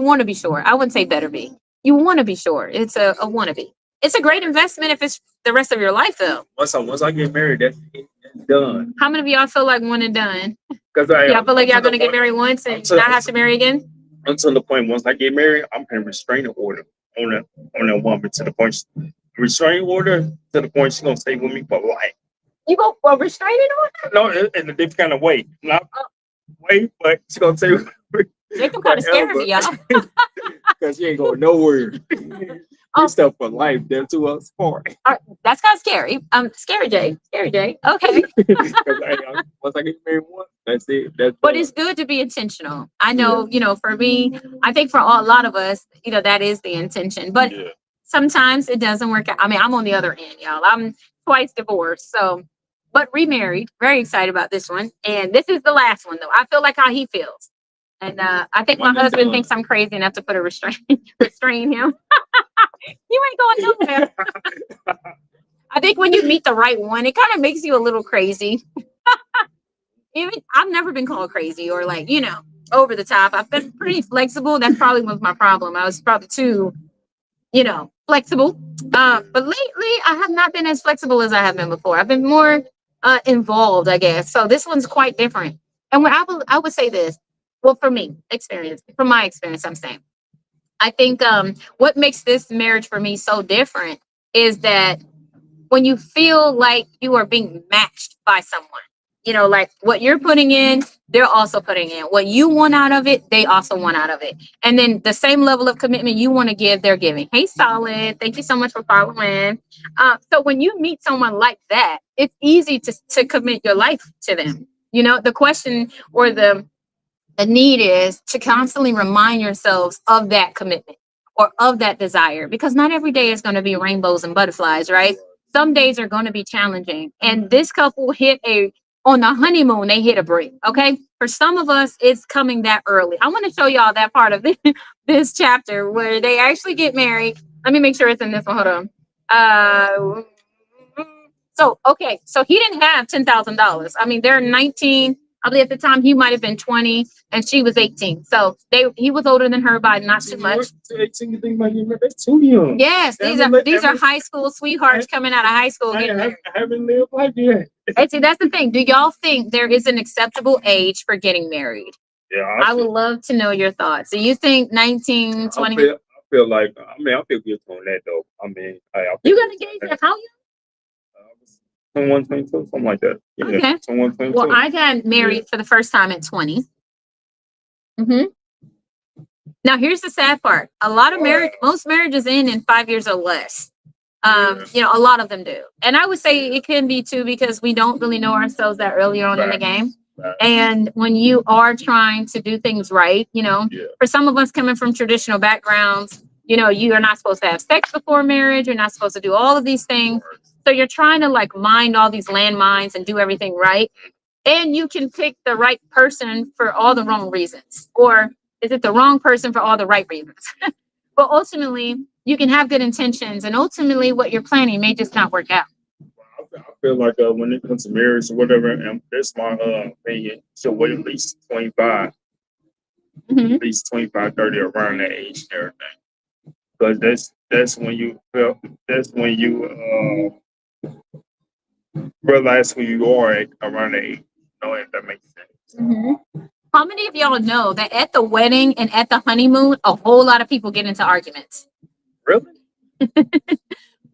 A: want to be sure. I wouldn't say better be. You want to be sure. It's a wannabe. It's a great investment if it's the rest of your life, though.
B: Once I get married, that's done.
A: How many of y'all feel like one and done?
B: Because
A: y'all feel like y'all gonna get married once and not have to marry again?
B: Until the point, once I get married, I'm paying restraining order on a woman to the point restraining order to the point she's gonna stay with me for life.
A: You go for restraining order?
B: No, in a different kind of way. Not way, but she's gonna stay with me.
A: Jacob kind of scared me, y'all.
B: Because she ain't going nowhere. Stuff for life. They're too smart.
A: That's kind of scary. Scary Jay. Okay.
B: Once I get married once, that's it.
A: But it's good to be intentional. I know, for me, I think for a lot of us, that is the intention. But sometimes it doesn't work out. I mean, I'm on the other end, y'all. I'm twice divorced, but remarried. Very excited about this one. And this is the last one, though. I feel like how he feels. And I think my husband thinks I'm crazy enough to put a restrain him. You ain't going nowhere. I think when you meet the right one, it kind of makes you a little crazy. Even I've never been called crazy or over the top. I've been pretty flexible. That's probably was my problem. I was probably too, flexible. But lately, I have not been as flexible as I have been before. I've been more involved, I guess. So this one's quite different. And when I would say this, well, from my experience, I'm saying, I think what makes this marriage for me so different is that when you feel like you are being matched by someone, like what you're putting in, they're also putting in. What you want out of it, they also want out of it. And then the same level of commitment you want to give, they're giving. Hey, Solid, thank you so much for following. So when you meet someone like that, it's easy to commit your life to them. The question or the need is to constantly remind yourselves of that commitment or of that desire, because not every day is going to be rainbows and butterflies, right? Some days are going to be challenging. And this couple on the honeymoon, they hit a break. Okay. For some of us, it's coming that early. I want to show y'all that part of this chapter where they actually get married. Let me make sure it's in this one. Hold on. So he didn't have $10,000. I mean, they're 19. I believe at the time he might have been 20 and she was 18. So he was older than her by not too much.
B: 18, you think that's too young.
A: Yes, these are high school sweethearts coming out of high school.
B: I haven't lived like that.
A: And see, that's the thing. Do y'all think there is an acceptable age for getting married?
B: Yeah,
A: I would love to know your thoughts. Do you think 19, 20?
B: I feel like, I feel good on that though.
A: You got engaged at how young?
B: 21, 22, something like that. Yeah,
A: okay.
B: 21, 22.
A: Well, I got married for the first time at 20. Now, here's the sad part. A lot of most marriages end in 5 years or less. You know, a lot of them do. And I would say it can be too, because we don't really know ourselves that early on in the game. And when you are trying to do things right, you know, for some of us coming from traditional backgrounds, you know, you are not supposed to have sex before marriage. You're not supposed to do all of these things. So you're trying to like mind all these landmines and do everything right. And you can pick the right person for all the wrong reasons. Or is it the wrong person for all the right reasons? But ultimately, you can have good intentions, and ultimately what you're planning may just not work out.
B: I feel like when it comes to marriage or whatever, and that's my opinion, so wait at least 25, at least 25, 30, around that age and everything. Because that's when you realize who you are at around that age. You know, if that makes sense.
A: How many of y'all know that at the wedding and at the honeymoon, a whole lot of people get into arguments?
B: Really?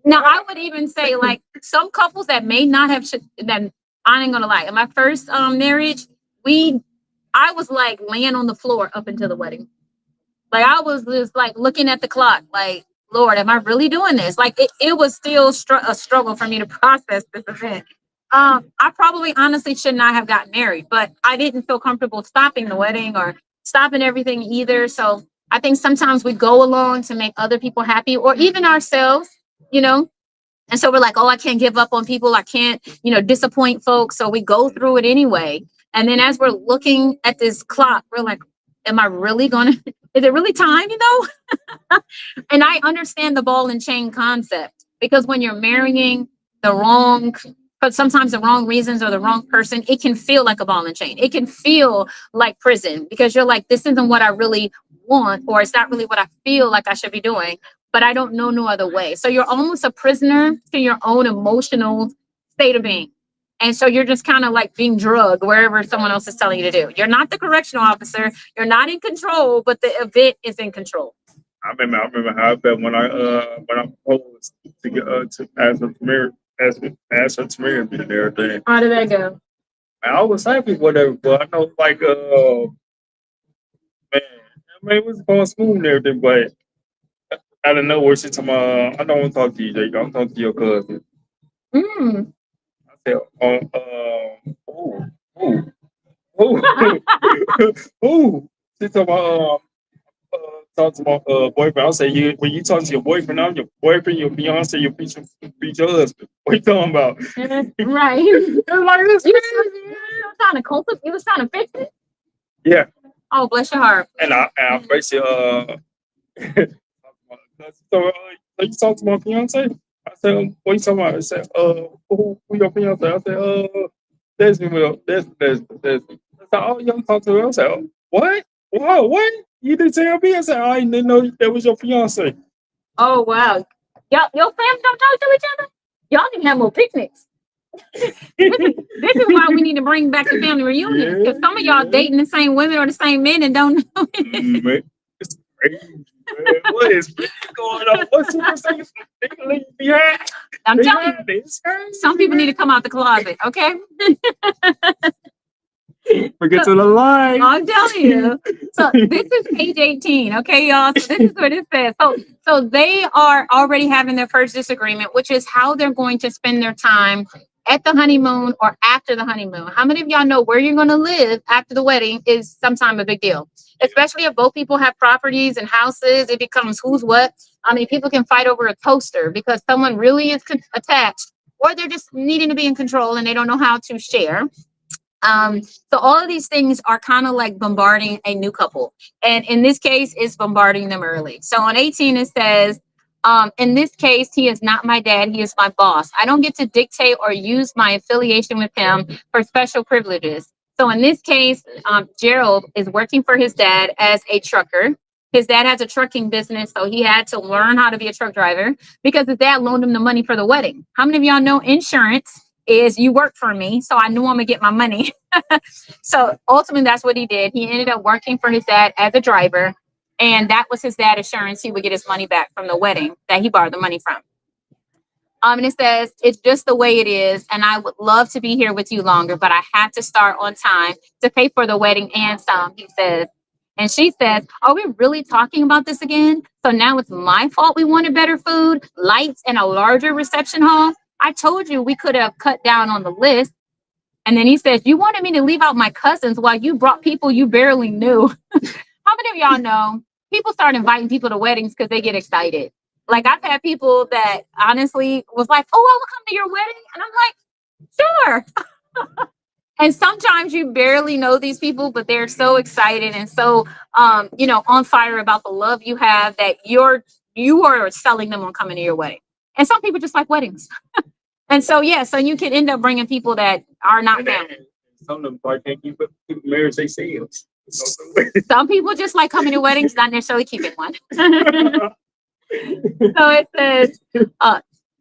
A: Now, I would even say, like, some couples that may not have, that I ain't gonna lie. In my first marriage, I was like laying on the floor up until the wedding. Like, I was just like looking at the clock, like, Lord, am I really doing this? Like, it was still a struggle for me to process this event. I probably honestly should not have gotten married, but I didn't feel comfortable stopping the wedding or stopping everything either. So I think sometimes we go along to make other people happy or even ourselves, you know. And so we're like, oh, I can't give up on people. I can't, you know, disappoint folks. So we go through it anyway. And then as we're looking at this clock, we're like, am I really going to, is it really time, you know? And I understand the ball and chain concept, because when you're marrying the wrong, but sometimes the wrong reasons or the wrong person, it can feel like a ball and chain. It can feel like prison, because you're like, this isn't what I really want, or it's not really what I feel like I should be doing, but I don't know no other way. So you're almost a prisoner to your own emotional state of being. And so you're just kind of like being drugged wherever someone else is telling you to do. You're not the correctional officer. You're not in control, but the event is in control.
B: I remember how I felt when I proposed to get to ask her to marry, ask her to marry me and everything.
A: How did that go?
B: I was happy, whatever, but I know, like, man, I mean, it was going smooth and everything, but out of nowhere, she told me, I don't want to talk to you, Jake. I'm talking to your cousin. I said, She told me, talk to my boyfriend. I say, when you talk to your boyfriend, I'm your boyfriend, your fiance, your future husband. What you talking about?
A: Right. It's like, this you was trying to cultivate, you was trying to fix it?
B: Yeah.
A: Oh, bless your heart.
B: And I basically, so you talk to my fiance? I said, what you talking about? I said, who your fiance? I said, Desmond will. Desmond. I said, oh, you don't talk to her. I said, what? Wow, what? You didn't tell me? I said, I didn't know that was your fiance.
A: Oh, wow. Your family don't talk to each other? Y'all need to have more picnics. this is why we need to bring back the family reunions, because some of y'all dating the same women or the same men and don't know it.
B: Man, it's crazy, man. What is going on? What's behind?
A: I'm telling you, some people need to come out the closet, okay?
B: Forget to the line.
A: I'm telling you. So this is page 18, okay, y'all? So this is what it says. So they are already having their first disagreement, which is how they're going to spend their time at the honeymoon or after the honeymoon. How many of y'all know where you're going to live after the wedding is sometimes a big deal, especially if both people have properties and houses. It becomes who's what. I mean, people can fight over a toaster because someone really is attached, or they're just needing to be in control and they don't know how to share. So all of these things are kind of like bombarding a new couple. And in this case, it's bombarding them early. So on 18, it says, in this case, he is not my dad. He is my boss. I don't get to dictate or use my affiliation with him for special privileges. So in this case, Gerald is working for his dad as a trucker. His dad has a trucking business, so he had to learn how to be a truck driver because his dad loaned him the money for the wedding. How many of y'all know insurance is you work for me, so I knew I'm gonna get my money. So ultimately, that's what he did. He ended up working for his dad as a driver, and that was his dad assurance he would get his money back from the wedding that he borrowed the money from. And it says, it's just the way it is. And I would love to be here with you longer, but I have to start on time to pay for the wedding and some, he says. And she says, are we really talking about this again? So now it's my fault we wanted better food, lights, and a larger reception hall. I told you we could have cut down on the list. And then he says, you wanted me to leave out my cousins while you brought people you barely knew. How many of y'all know people start inviting people to weddings because they get excited? Like I've had people that honestly was like, "Oh, I will come to your wedding," and I'm like, "Sure." And sometimes you barely know these people, but they're so excited and so, on fire about the love you have that you are selling them on coming to your wedding. And some people just like weddings, and so yeah, so you can end up bringing people that are not family.
B: Some of them probably can't keep marriage themselves.
A: Some people just like coming to weddings, not necessarily keeping one. So it says,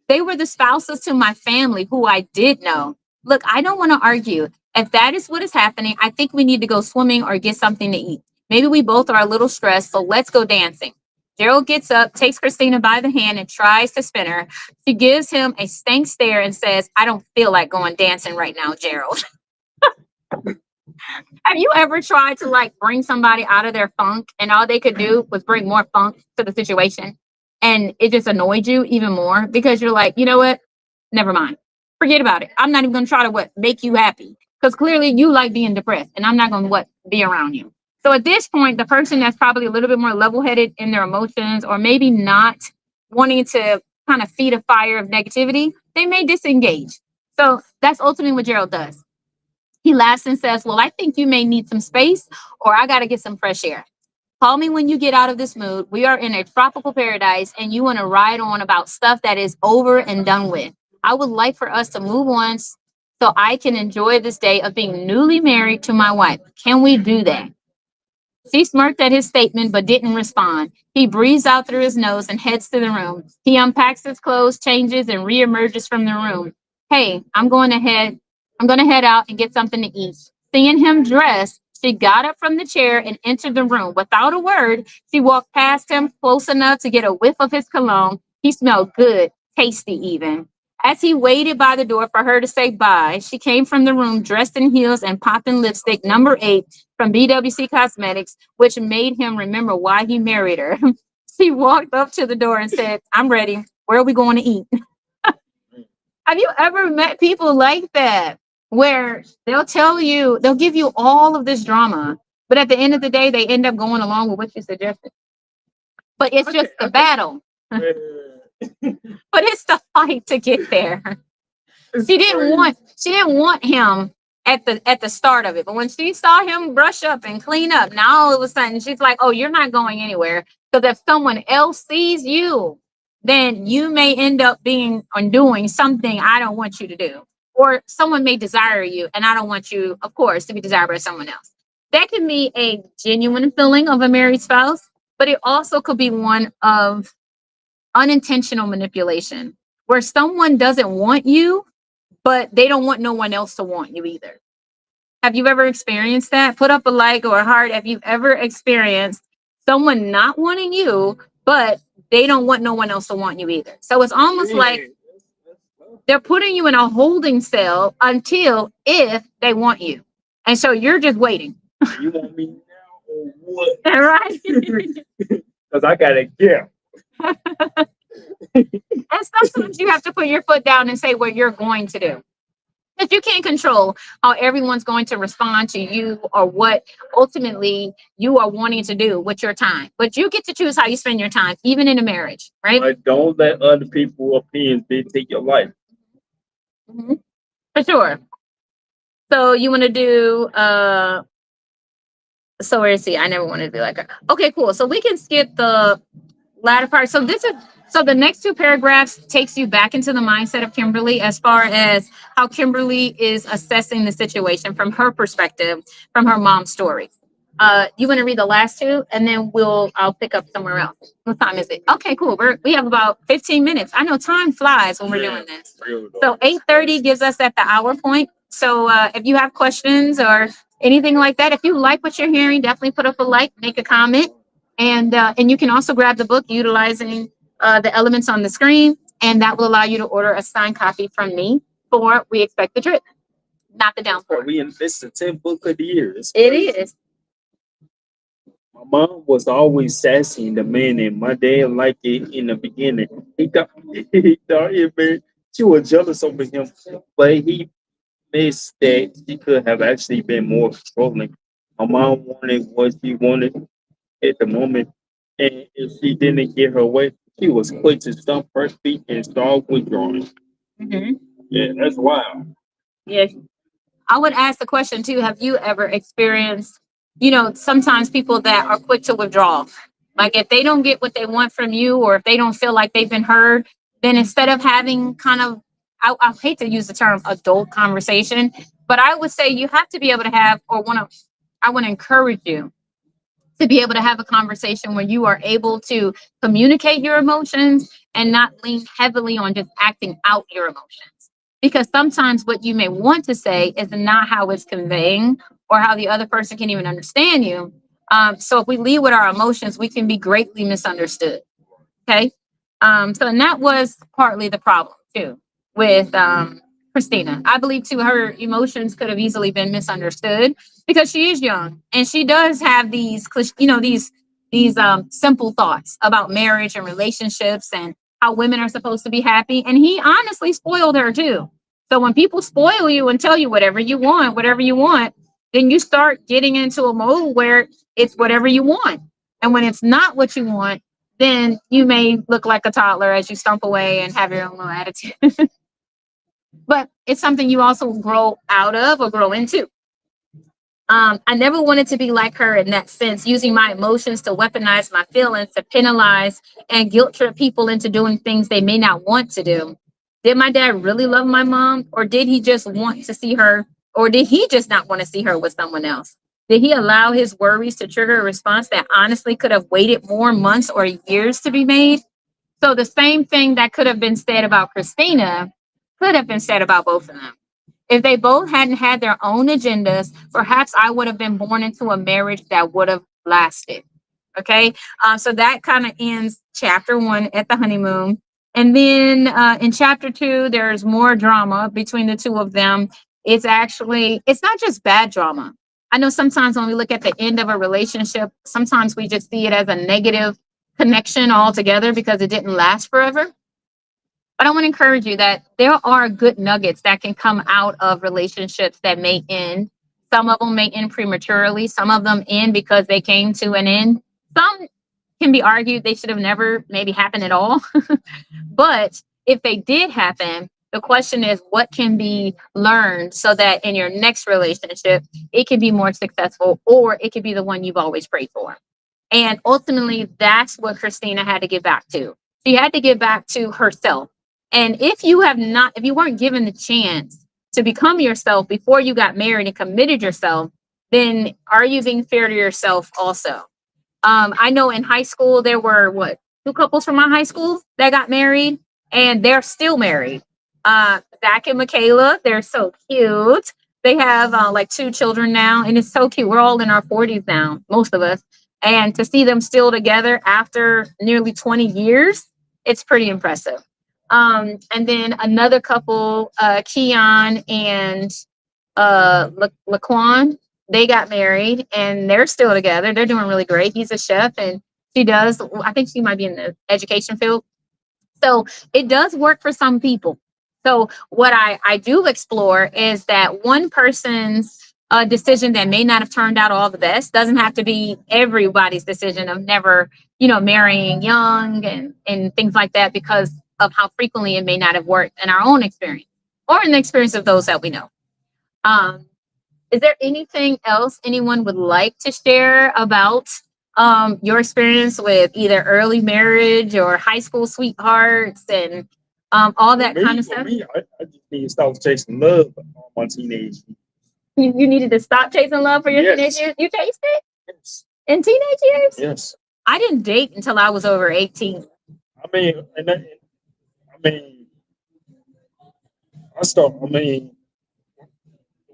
A: they were the spouses to my family who I did know. Look, I don't want to argue. If that is what is happening, I think we need to go swimming or get something to eat. Maybe we both are a little stressed, so let's go dancing. Gerald gets up, takes Christina by the hand, and tries to spin her. She gives him a stank stare and says, I don't feel like going dancing right now, Gerald. Have you ever tried to like bring somebody out of their funk and all they could do was bring more funk to the situation? And it just annoyed you even more because you're like, you know what? Never mind. Forget about it. I'm not even going to try to make you happy because clearly you like being depressed and I'm not going to be around you. So at this point, the person that's probably a little bit more level-headed in their emotions or maybe not wanting to kind of feed a fire of negativity, they may disengage. So that's ultimately what Gerald does. He laughs and says, well, I think you may need some space or I got to get some fresh air. Call me when you get out of this mood. We are in a tropical paradise and you want to ride on about stuff that is over and done with. I would like for us to move on so I can enjoy this day of being newly married to my wife. Can we do that? She smirked at his statement but didn't respond. He breathes out through his nose and heads to the room. He unpacks his clothes, changes, and reemerges from the room. Hey, I'm gonna head out and get something to eat. Seeing him dressed, she got up from the chair and entered the room. Without a word, she walked past him close enough to get a whiff of his cologne. He smelled good, tasty even. As he waited by the door for her to say bye, she came from the room dressed in heels and popping lipstick number 8 from BWC Cosmetics, which made him remember why he married her. She walked up to the door and said, I'm ready. Where are we going to eat? Have you ever met people like that where they'll give you all of this drama, but at the end of the day, they end up going along with what you suggested? But it's just the battle. But it's the fight to get there. She didn't want him at the start of it. But when she saw him brush up and clean up, now all of a sudden she's like, oh, you're not going anywhere. Because if someone else sees you, then you may end up being or doing something I don't want you to do. Or someone may desire you, and I don't want you, of course, to be desired by someone else. That can be a genuine feeling of a married spouse, but it also could be one of unintentional manipulation, where someone doesn't want you, but they don't want no one else to want you either. Have you ever experienced that? Put up a like or a heart if you've ever experienced someone not wanting you, but they don't want no one else to want you either. So it's almost like they're putting you in a holding cell until if they want you. And so you're just waiting.
B: You want me now or what?
A: Right?
B: Because I got to get.
A: And sometimes you have to put your foot down and say what you're going to do. Because you can't control how everyone's going to respond to you or what ultimately you are wanting to do with your time. But you get to choose how you spend your time, even in a marriage, right?
B: Like, don't let other people's opinions dictate your life.
A: Mm-hmm. For sure. So you want to do, so where is he? I never wanted to be like her. Okay, cool. So we can skip the latter part. So this is So the next two paragraphs takes you back into the mindset of Kimberly as far as how Kimberly is assessing the situation from her perspective, from her mom's story. You want to read the last two, and then I'll pick up somewhere else. What time is it? Okay, cool. We have about 15 minutes. I know time flies when we're
B: Yeah,
A: doing this.
B: real
A: So
B: though.
A: 8:30 gives us at the hour point. So if you have questions or anything like that, if you like what you're hearing, definitely put up a like, make a comment, and you can also grab the book utilizing the elements on the screen, and that will allow you to order a signed copy from me for We Expect the Drip, not the
B: Bro,
A: Downpour.
B: we in this the 10th book of the year. It's
A: It
B: crazy.
A: is.
B: My mom was always sassy in the beginning. My dad liked it in the beginning. He thought it made she was jealous over him, but he missed that she could have actually been more controlling. My mom wanted what she wanted at the moment, and if she didn't get her way, she was quick to stomp her feet and start withdrawing.
A: Hmm.
B: Yeah, that's wild.
A: Yeah, I would ask the question too, have you ever experienced, sometimes people that are quick to withdraw? Like if they don't get what they want from you or if they don't feel like they've been heard, then instead of having kind of, I hate to use the term adult conversation, but I would say you have to be able to have I want to encourage you to be able to have a conversation where you are able to communicate your emotions and not lean heavily on just acting out your emotions. Because sometimes what you may want to say is not how it's conveying or how the other person can even understand you. So if we lead with our emotions, we can be greatly misunderstood. Okay. So and that was partly the problem too with Christina. I believe too her emotions could have easily been misunderstood because she is young and she does have these simple thoughts about marriage and relationships and how women are supposed to be happy. And he honestly spoiled her too. So when people spoil you and tell you whatever you want, then you start getting into a mode where it's whatever you want. And when it's not what you want, then you may look like a toddler as you stomp away and have your own little attitude. But it's something you also grow out of or grow into. I never wanted to be like her in that sense, using my emotions to weaponize my feelings, to penalize and guilt trip people into doing things they may not want to do. Did my dad really love my mom, or did he just want to see her, or did he just not want to see her with someone else? Did he allow his worries to trigger a response that honestly could have waited more months or years to be made? So the same thing that could have been said about Christina could have been said about both of them. If they both hadn't had their own agendas, perhaps I would have been born into a marriage that would have lasted. Okay. So that kind of ends chapter one at the honeymoon. And then in chapter two, there's more drama between the two of them. It's not just bad drama. I know sometimes when we look at the end of a relationship, sometimes we just see it as a negative connection altogether because it didn't last forever. But I want to encourage you that there are good nuggets that can come out of relationships that may end. Some of them may end prematurely, some of them end because they came to an end. Some can be argued they should have never maybe happened at all. But if they did happen, the question is what can be learned so that in your next relationship, it can be more successful or it could be the one you've always prayed for. And ultimately, that's what Christina had to get back to. She had to get back to herself. And if you weren't given the chance to become yourself before you got married and committed yourself, then are you being fair to yourself also? I know in high school, there were two couples from my high school that got married and they're still married. Zach and Michaela, they're so cute. They have like two children now, and it's so cute. We're all in our 40s now, most of us. And to see them still together after nearly 20 years, it's pretty impressive. And then another couple, Keon and Laquan, they got married and they're still together. They're doing really great. He's a chef and I think she might be in the education field. So it does work for some people. So what I do explore is that one person's decision that may not have turned out all the best doesn't have to be everybody's decision of never, marrying young and things like that because of how frequently it may not have worked in our own experience or in the experience of those that we know. Um, is there anything else anyone would like to share about your experience with either early marriage or high school sweethearts and all that kind of stuff.
B: Me, I just need to stop chasing love on my teenage years.
A: You needed to stop chasing love for your teenage years. You chased it
B: Yes.
A: in teenage years?
B: Yes.
A: I didn't date until I was over 18.
B: I mean, I mean, I mean,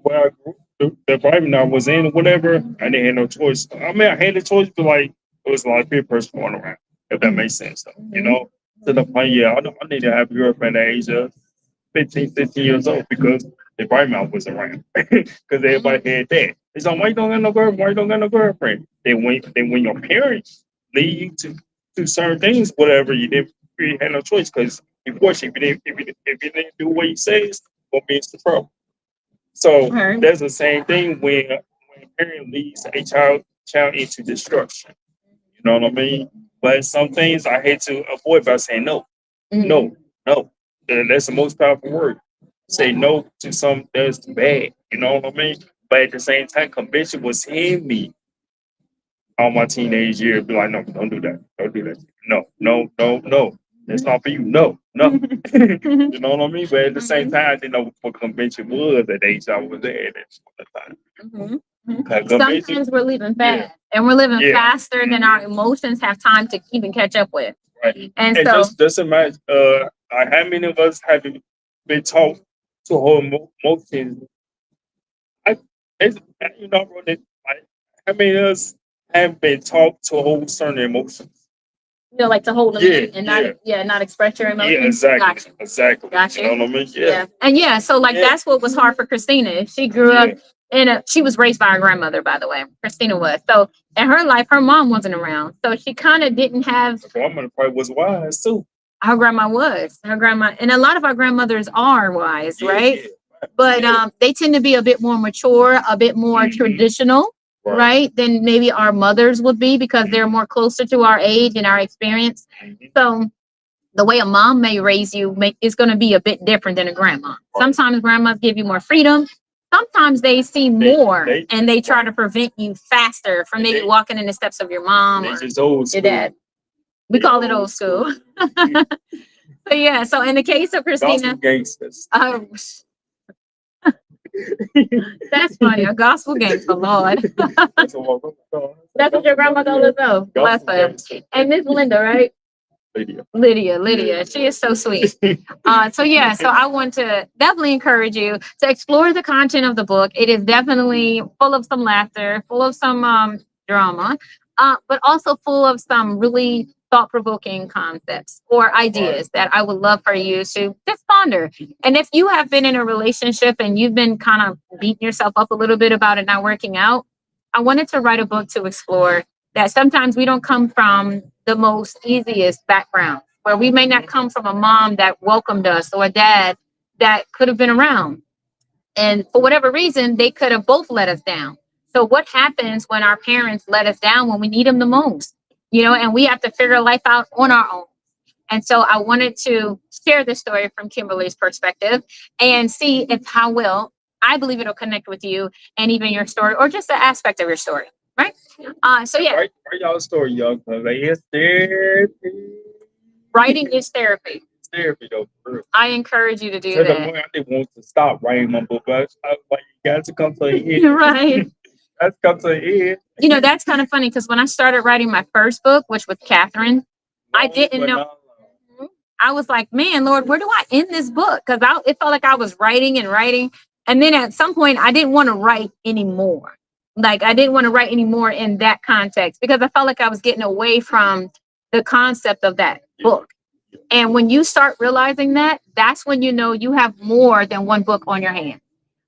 B: where I grew, the environment I was in, whatever, I didn't have no choice. I mean, I had a choice, but like, it was a lot of peer pressure going around, if that makes sense, though. You know, to the point, yeah, I need to have a girlfriend at the age of 15, 16 years old because the environment was around. Because everybody had that. It's like, why you don't got no girlfriend? Why you don't got no girlfriend? Then when your parents lead you to certain things, whatever, you didn't really have no choice because unfortunately, if you didn't do what he says, gonna be in some trouble. So that's the same thing when a parent leads a child into destruction. You know what I mean? But some things I had to avoid by saying no, no, no. And that's the most powerful word. Say no to something that's bad. You know what I mean? But at the same time, conviction was in me all my teenage years. Be like, no, don't do that. Don't do that. No, no, no, no. That's not for you. No, no. You know what I mean? But at the same time, I didn't know what convention was at the age I was at that time.
A: Sometimes we're living fast, and we're living faster than our emotions have time to even catch up with.
B: Right.
A: And so,
B: just imagine, like how many of us have been taught to hold emotions? I, it's, bro, like, how many of us have been taught to hold certain emotions?
A: Like to hold them in and not express your emotions.
B: Yeah, exactly.
A: Gotcha.
B: Exactly.
A: Gotcha.
B: You know what I mean? Yeah.
A: And so like that's what was hard for Christina. She grew up she was raised by her grandmother, by the way. Christina was. So in her life, her mom wasn't around. So she kind of didn't have.
B: Her grandmother probably was wise too.
A: Her grandma was. Her grandma, and a lot of our grandmothers are wise, right? Yeah. But they tend to be a bit more mature, a bit more traditional, right? Than maybe our mothers would be because they're more closer to our age and our experience. So the way a mom may raise you is going to be a bit different than a grandma. Sometimes grandmas give you more freedom. Sometimes they see more and they try to prevent you faster from maybe walking in the steps of your mom or your dad. We call it old school. So in the case of Christina,
B: gangsters.
A: That's funny. A gospel gangster, Lord. That's what your grandmother let know. Bless her. And Miss Linda, right? Lydia. She is so sweet. So I want to definitely encourage you to explore the content of the book. It is definitely full of some laughter, full of some drama, but also full of some really thought-provoking concepts or ideas that I would love for you to just ponder. And if you have been in a relationship and you've been kind of beating yourself up a little bit about it not working out, I wanted to write a book to explore that sometimes we don't come from the most easiest background, where we may not come from a mom that welcomed us or a dad that could have been around. And for whatever reason, they could have both let us down. So what happens when our parents let us down when we need them the most? And we have to figure life out on our own. And so I wanted to share this story from Kimberly's perspective and see if how well I believe it'll connect with you and even your story or just an aspect of your story. Right?
B: Write y'all story, y'all. It's therapy.
A: Writing is therapy.
B: It's therapy, though.
A: I encourage you to do that.
B: I didn't want to stop writing my book, but I was like, you got to come to the end.
A: Right.
B: That's come to the end.
A: That's kind of funny because when I started writing my first book, which was Catherine, I didn't know. I was like, man, Lord, where do I end this book? Because it felt like I was writing and writing. And then at some point, I didn't want to write anymore. Like, I didn't want to write anymore in that context because I felt like I was getting away from the concept of that book. And when you start realizing that, that's when you know you have more than one book on your hand.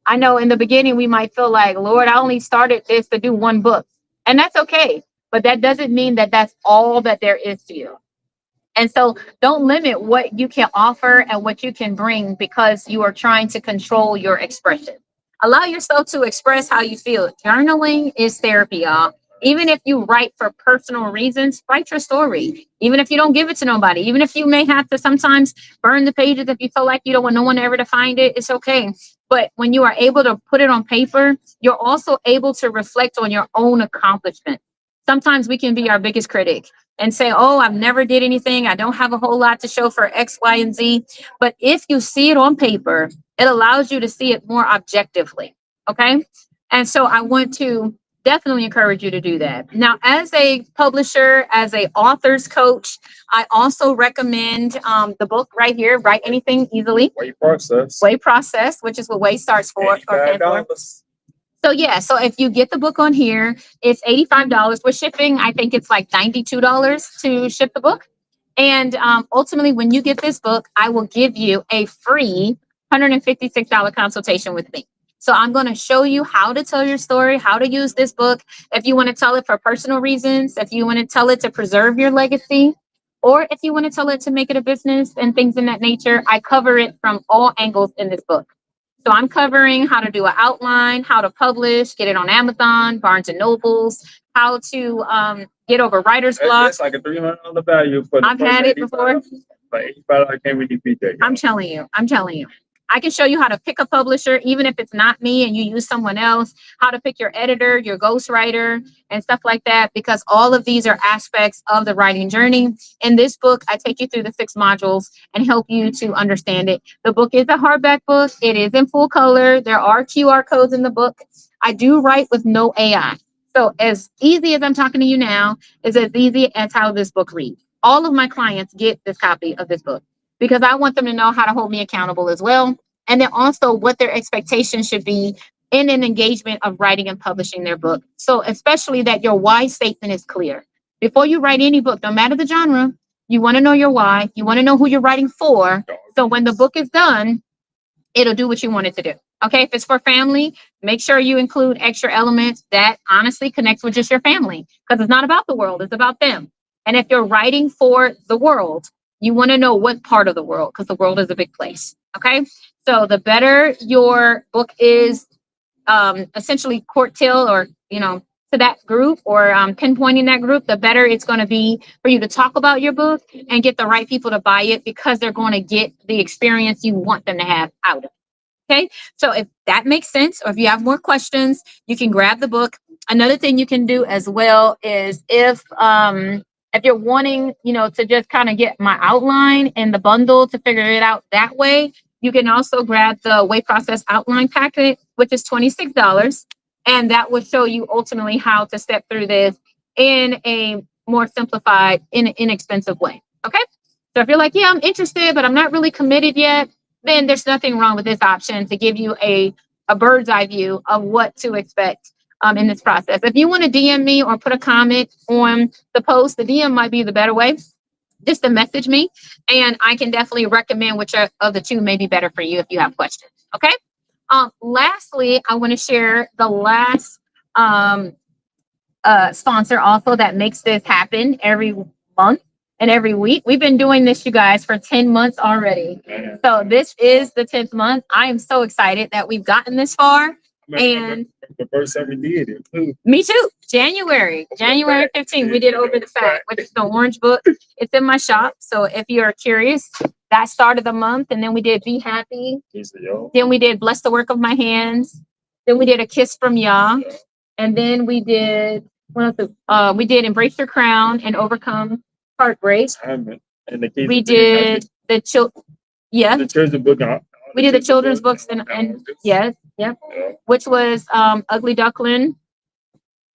A: I know in the beginning, we might feel like, Lord, I only started this to do one book. And that's okay. But that doesn't mean that that's all that there is to you. And so don't limit what you can offer and what you can bring because you are trying to control your expression. Allow yourself to express how you feel. Journaling is therapy, y'all. Even if you write for personal reasons, write your story. Even if you don't give it to nobody, even if you may have to sometimes burn the pages if you feel like you don't want no one ever to find it, it's okay. But when you are able to put it on paper, you're also able to reflect on your own accomplishment. Sometimes we can be our biggest critic and say, oh, I've never did anything. I don't have a whole lot to show for X, Y, and Z. But if you see it on paper, it allows you to see it more objectively. Okay. And so I want to definitely encourage you to do that. Now, as a publisher, as a author's coach, I also recommend the book right here, Write Anything Easily. Way process, which is what Way starts for. So yeah, so if you get the book on here, it's $85 with shipping. I think it's like $92 to ship the book. And ultimately, when you get this book, I will give you a free $156 consultation with me. So I'm going to show you how to tell your story, how to use this book. If you want to tell it for personal reasons, if you want to tell it to preserve your legacy, or if you want to tell it to make it a business and things in that nature, I cover it from all angles in this book. So I'm covering how to do an outline, how to publish, get it on Amazon, Barnes and Nobles, how to get over writer's block.
B: That's like a $300 value for the
A: I've had it before.
B: Like $85, I can't really beat that.
A: I'm telling you. I can show you how to pick a publisher, even if it's not me and you use someone else, how to pick your editor, your ghostwriter, and stuff like that, because all of these are aspects of the writing journey. In this book, I take you through the 6 modules and help you to understand it. The book is a hardback book. It is in full color. There are QR codes in the book. I do write with no AI. So as easy as I'm talking to you now is as easy as how this book reads. All of my clients get this copy of this book because I want them to know how to hold me accountable as well. And then also what their expectations should be in an engagement of writing and publishing their book. So especially that your why statement is clear. Before you write any book, no matter the genre, you want to know your why. You want to know who you're writing for. So when the book is done, it'll do what you want it to do. Okay, if it's for family, make sure you include extra elements that honestly connects with just your family, because it's not about the world, it's about them. And if you're writing for the world, you want to know what part of the world, because the world is a big place. Okay, so the better your book is essentially court till or, to that group or pinpointing that group, the better it's going to be for you to talk about your book and get the right people to buy it, because they're going to get the experience you want them to have out of it. Okay, so if that makes sense, or if you have more questions, you can grab the book. Another thing you can do as well is if you're wanting, to just kind of get my outline in the bundle to figure it out that way, you can also grab the Way Process Outline Packet, which is $26. And that will show you ultimately how to step through this in a more simplified, inexpensive way. Okay. So if you're like, yeah, I'm interested, but I'm not really committed yet, then there's nothing wrong with this option to give you a bird's eye view of what to expect in this process. If you want to DM me or put a comment on the post, the DM might be the better way, just to message me, and I can definitely recommend which of the two may be better for you if you have questions. Okay. Lastly, I want to share the last sponsor also that makes this happen every month and every week. We've been doing this, you guys, for 10 months already. So this is the 10th month. I am so excited that we've gotten this far. And
B: the first time we did it too.
A: Me too. January 15th, we did Over the Fact, which is the orange book. It's in my shop. So if you're curious, that started the month. And then we did Be Happy. Then we did Bless the Work of My Hands. Then we did A Kiss from Yah. And then we did we did Embrace Your Crown and Overcome Heartbreak. We did the children's book. We did the children's books and yes, yep. Which was Ugly Duckling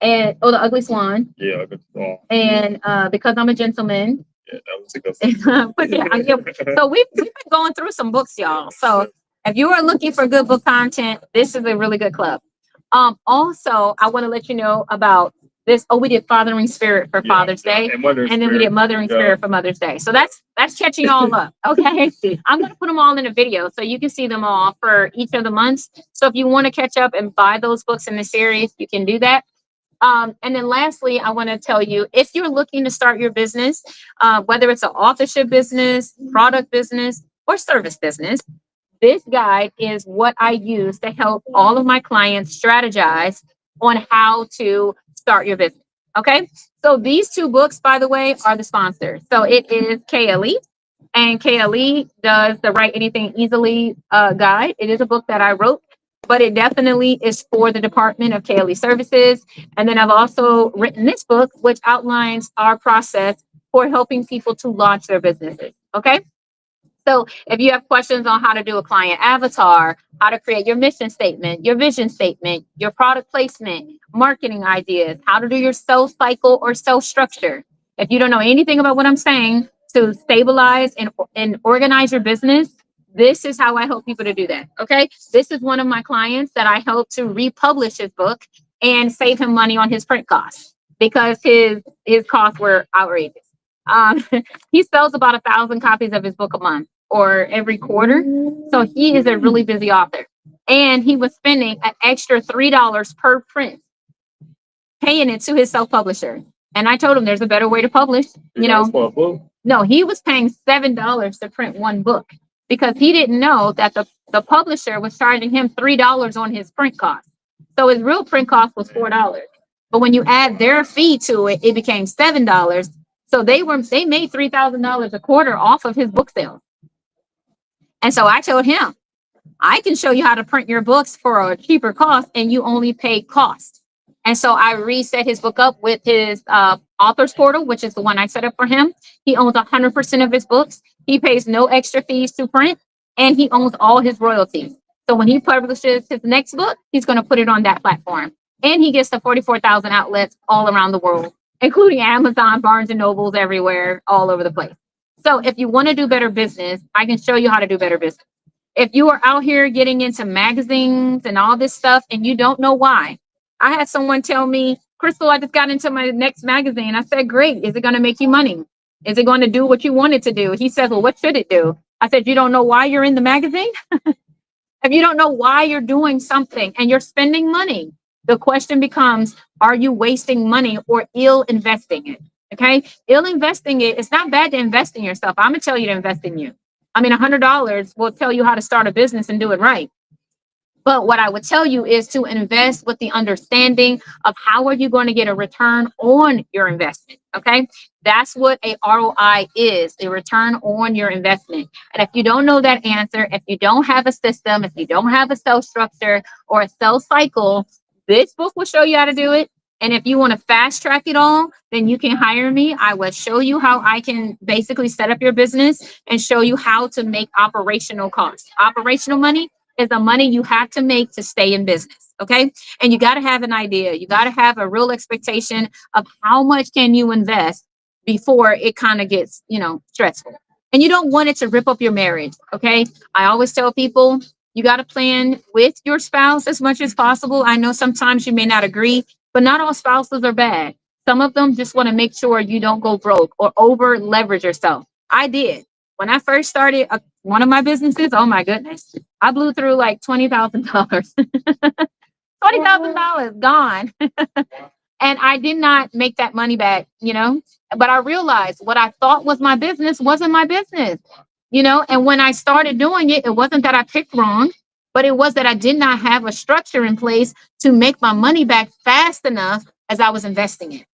A: and The Ugly Swan. Yeah, Ugly Swan. And Because I'm a Gentleman. Yeah, that was a good one. So we've been going through some books, y'all. So if you are looking for good book content, this is a really good club. Also, I want to let you know about this. Oh, we did Fathering Spirit for Father's Day, and then we did Mothering Spirit for Mother's Day. So that's catching all up. Okay, I'm going to put them all in a video so you can see them all for each of the months. So if you want to catch up and buy those books in the series, you can do that. And then lastly, I want to tell you, if you're looking to start your business, whether it's an authorship business, product business, or service business, this guide is what I use to help all of my clients strategize on how to start your business. Okay. So these 2 books, by the way, are the sponsors. So it is KLE, and KLE does the Write Anything Easily guide. It is a book that I wrote. but it definitely is for the Department of KLE Services. And then I've also written this book, which outlines our process for helping people to launch their businesses. Okay. So if you have questions on how to do a client avatar, how to create your mission statement, your vision statement, your product placement, marketing ideas, how to do your sales cycle or sales structure. If you don't know anything about what I'm saying to stabilize and organize your business, this is how I help people to do that. Okay. This is one of my clients that I helped to republish his book and save him money on his print costs because his costs were outrageous. Um, he sells about 1,000 copies of his book a month or every quarter. So he is a really busy author. And he was spending an extra $3 per print, paying it to his self-publisher. And I told him there's a better way to publish. You know,
B: for a book?
A: No, he was paying $7 to print one book because he didn't know that the publisher was charging him $3 on his print cost. So his real print cost was $4. But when you add their fee to it, it became $7. So they made $3,000 a quarter off of his book sales. And so I told him, I can show you how to print your books for a cheaper cost and you only pay cost. And so I reset his book up with his author's portal, which is the one I set up for him. He owns 100% of his books. He pays no extra fees to print and he owns all his royalties. So when he publishes his next book, he's going to put it on that platform. And he gets the 44,000 outlets all around the world, including Amazon, Barnes and Nobles, everywhere, all over the place. So if you want to do better business, I can show you how to do better business. If you are out here getting into magazines and all this stuff and you don't know why, I had someone tell me, Crystal, I just got into my next magazine. I said, great. Is it going to make you money? Is it going to do what you want it to do? He says, well, what should it do? I said, you don't know why you're in the magazine? If you don't know why you're doing something and you're spending money, the question becomes, are you wasting money or ill investing it? Okay. Ill investing it. It's not bad to invest in yourself. I'm going to tell you to invest in you. I mean, $100 will tell you how to start a business and do it right. But what I would tell you is to invest with the understanding of how are you going to get a return on your investment. Okay. That's what a ROI is, a return on your investment. And if you don't know that answer, if you don't have a system, if you don't have a sales structure or a sales cycle, this book will show you how to do it. And if you want to fast track it all, then you can hire me. I will show you how I can basically set up your business and show you how to make operational costs. Operational money is the money you have to make to stay in business. Okay. And you got to have an idea. You got to have a real expectation of how much can you invest before it kind of gets, stressful. And you don't want it to rip up your marriage. Okay. I always tell people, you got to plan with your spouse as much as possible. I know sometimes you may not agree, but not all spouses are bad. Some of them just want to make sure you don't go broke or over leverage yourself. I did. When I first started one of my businesses, oh my goodness, I blew through like $20,000. $20,000 gone. And I did not make that money back, but I realized what I thought was my business wasn't my business, and when I started doing it, it wasn't that I picked wrong, but it was that I did not have a structure in place to make my money back fast enough as I was investing in.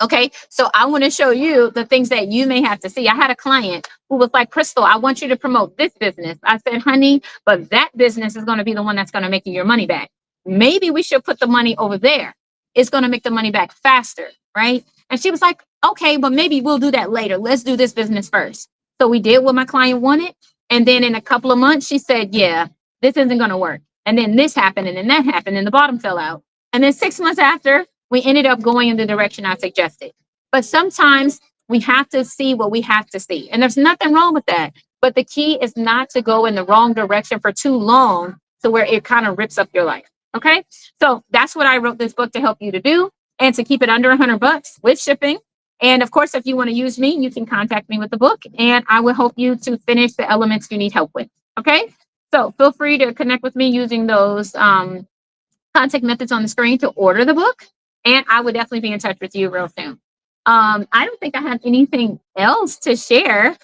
A: Okay, so I want to show you the things that you may have to see. I had a client who was like, Crystal, I want you to promote this business. I said, honey, but that business is going to be the one that's going to make you your money back. Maybe we should put the money over there. It's going to make the money back faster, right? And she was like, okay, but maybe we'll do that later. Let's do this business first. So we did what my client wanted. And then in a couple of months, she said, yeah, this isn't going to work. And then this happened and then that happened and the bottom fell out. And then 6 months after, we ended up going in the direction I suggested. But sometimes we have to see what we have to see. And there's nothing wrong with that. But the key is not to go in the wrong direction for too long to where it kind of rips up your life. Okay. So that's what I wrote this book to help you to do and to keep it under $100 with shipping. And of course, if you want to use me, you can contact me with the book and I will help you to finish the elements you need help with. Okay. So feel free to connect with me using those contact methods on the screen to order the book. And I would definitely be in touch with you real soon. I don't think I have anything else to share,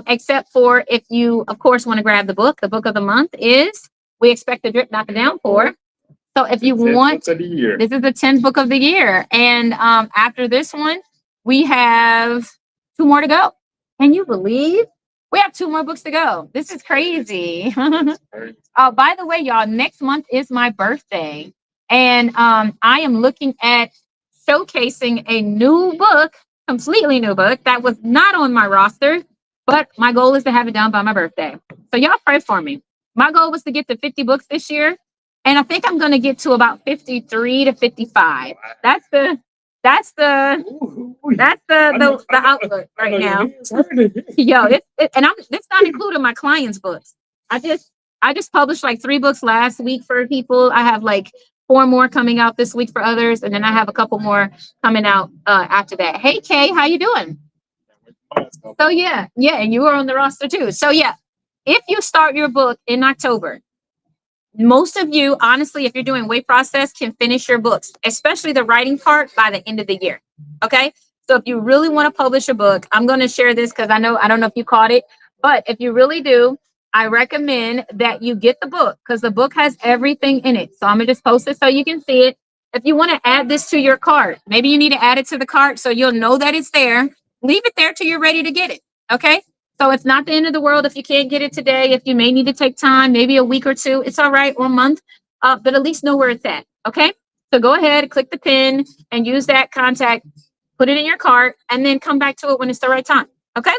A: except for if you, of course, want to grab the book of the month is We Expect the Drip, Not the Downpour. So if you want, this is the 10th book of the year. And after this one, we have 2 more to go. Can you believe We have 2 more books to go. This is crazy.
B: Crazy.
A: By the way, y'all, next month is my birthday. And I am looking at showcasing a new book, completely new book that was not on my roster, but my goal is to have it done by my birthday. So y'all pray for me. My goal was to get to 50 books this year, and I think I'm going to get to about 53 to 55. That's the that's the
B: Ooh,
A: that's
B: I know,
A: the outlook
B: I
A: right
B: know your
A: now.
B: hands hurting.
A: Yo, and I'm it's not including my clients' books. I just I just published like 3 books last week for people. I have like 4 more coming out this week for others, and then I have a couple more coming out after that. Hey Kay, how you doing? So yeah, and you are on the roster too. So yeah, if you start your book in October, most of you, honestly, if you're doing weight process, can finish your books, especially the writing part, by the end of the year. Okay. So if you really want to publish a book, I'm going to share this because I don't know if you caught it, but if you really do, I recommend that you get the book because the book has everything in it. So I'm going to just post it so you can see it. If you want to add this to your cart, maybe you need to add it to the cart so you'll know that it's there. Leave it there till you're ready to get it. Okay. So it's not the end of the world if you can't get it today. If you may need to take time, maybe a week or two, it's all right, or a month, but at least know where it's at. Okay. So go ahead, click the pin and use that contact, put it in your cart, and then come back to it when it's the right time. Okay.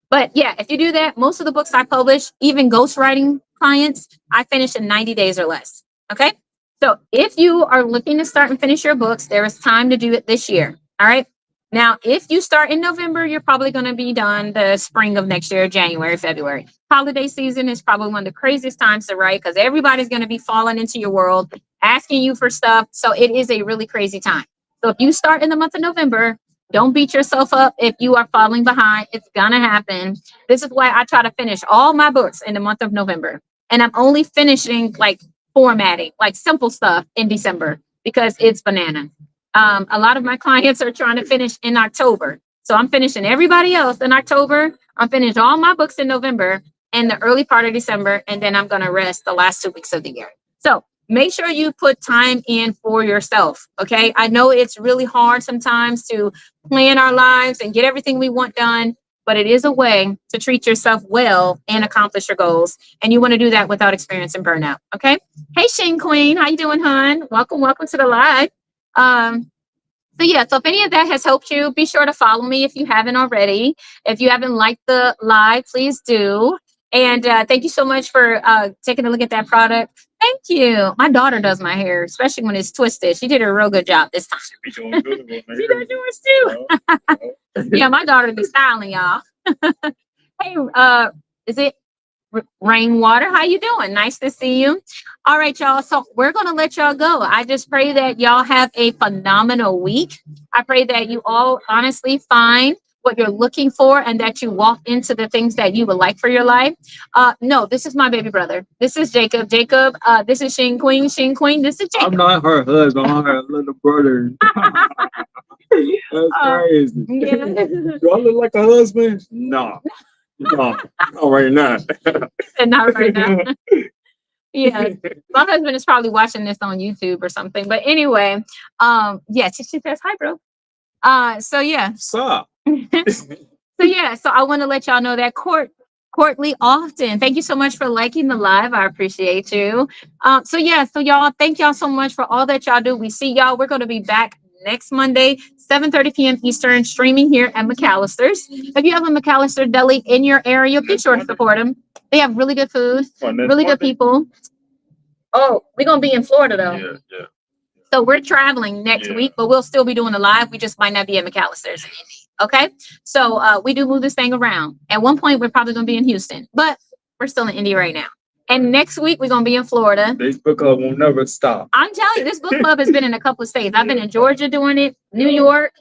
A: But yeah, if you do that, most of the books I publish, even ghostwriting clients, I finish in 90 days or less. Okay. So if you are looking to start and finish your books, there is time to do it this year. All right. Now, if you start in November, you're probably going to be done the spring of next year, January, February. Holiday season is probably one of the craziest times to write because everybody's going to be falling into your world, asking you for stuff. So it is a really crazy time. So if you start in the month of November, don't beat yourself up if you are falling behind. It's going to happen. This is why I try to finish all my books in the month of November. And I'm only finishing like formatting, like simple stuff in December because it's bananas. A lot of my clients are trying to finish in October. So I'm finishing everybody else in October. I'm finishing all my books in November and the early part of December. And then I'm going to rest the last 2 weeks of the year. So make sure you put time in for yourself. Okay. I know it's really hard sometimes to plan our lives and get everything we want done, but it is a way to treat yourself well and accomplish your goals. And you want to do that without experiencing burnout. Okay. Hey, Shane Queen, how you doing, hon? Welcome to the live. So yeah, so if any of that has helped you, be sure to follow me if you haven't already. If you haven't liked the live, please do. And thank you so much for taking a look at that product. Thank you. My daughter does my hair, especially when it's twisted. She did a real good job this time.
B: She be doing good with my
A: She
B: hair.
A: does yours too. Yeah, my daughter be styling, y'all. Hey, is it Rainwater? How you doing? Nice to see you. All right, y'all. So we're gonna let y'all go. I just pray that y'all have a phenomenal week. I pray that you all honestly find what you're looking for and that you walk into the things that you would like for your life. No, this is my baby brother. This is Jacob. Jacob, this is Shing Queen. Shing Queen, this is Jacob.
C: I'm not her husband. I'm her little brother. That's crazy.
A: Yeah.
C: Do I look like a husband? No. No. Not right now.
A: Not right now. Yeah, my husband is probably watching this on YouTube or something. But anyway, yeah, she says hi, bro. So yeah.
C: Sup?
A: So I want to let y'all know that Courtly often. Thank you so much for liking the live. I appreciate you. So y'all, thank y'all so much for all that y'all do. We see y'all. We're going to be back next Monday, 7:30 p.m. Eastern, streaming here at McAllister's. If you have a McAllister deli in your area, be sure to support them. They have really good food, really good people. Oh, we're going to be in Florida though.
B: Yeah.
A: So we're traveling next week, but we'll still be doing the live. We just might not be at McAllister's in Indy. Okay. So we do move this thing around. At one point, we're probably going to be in Houston, but we're still in Indy right now. And next week, we're going to be in Florida.
C: This book club will never stop.
A: I'm telling you, this book club has been in a couple of states. I've been in Georgia doing it, New York,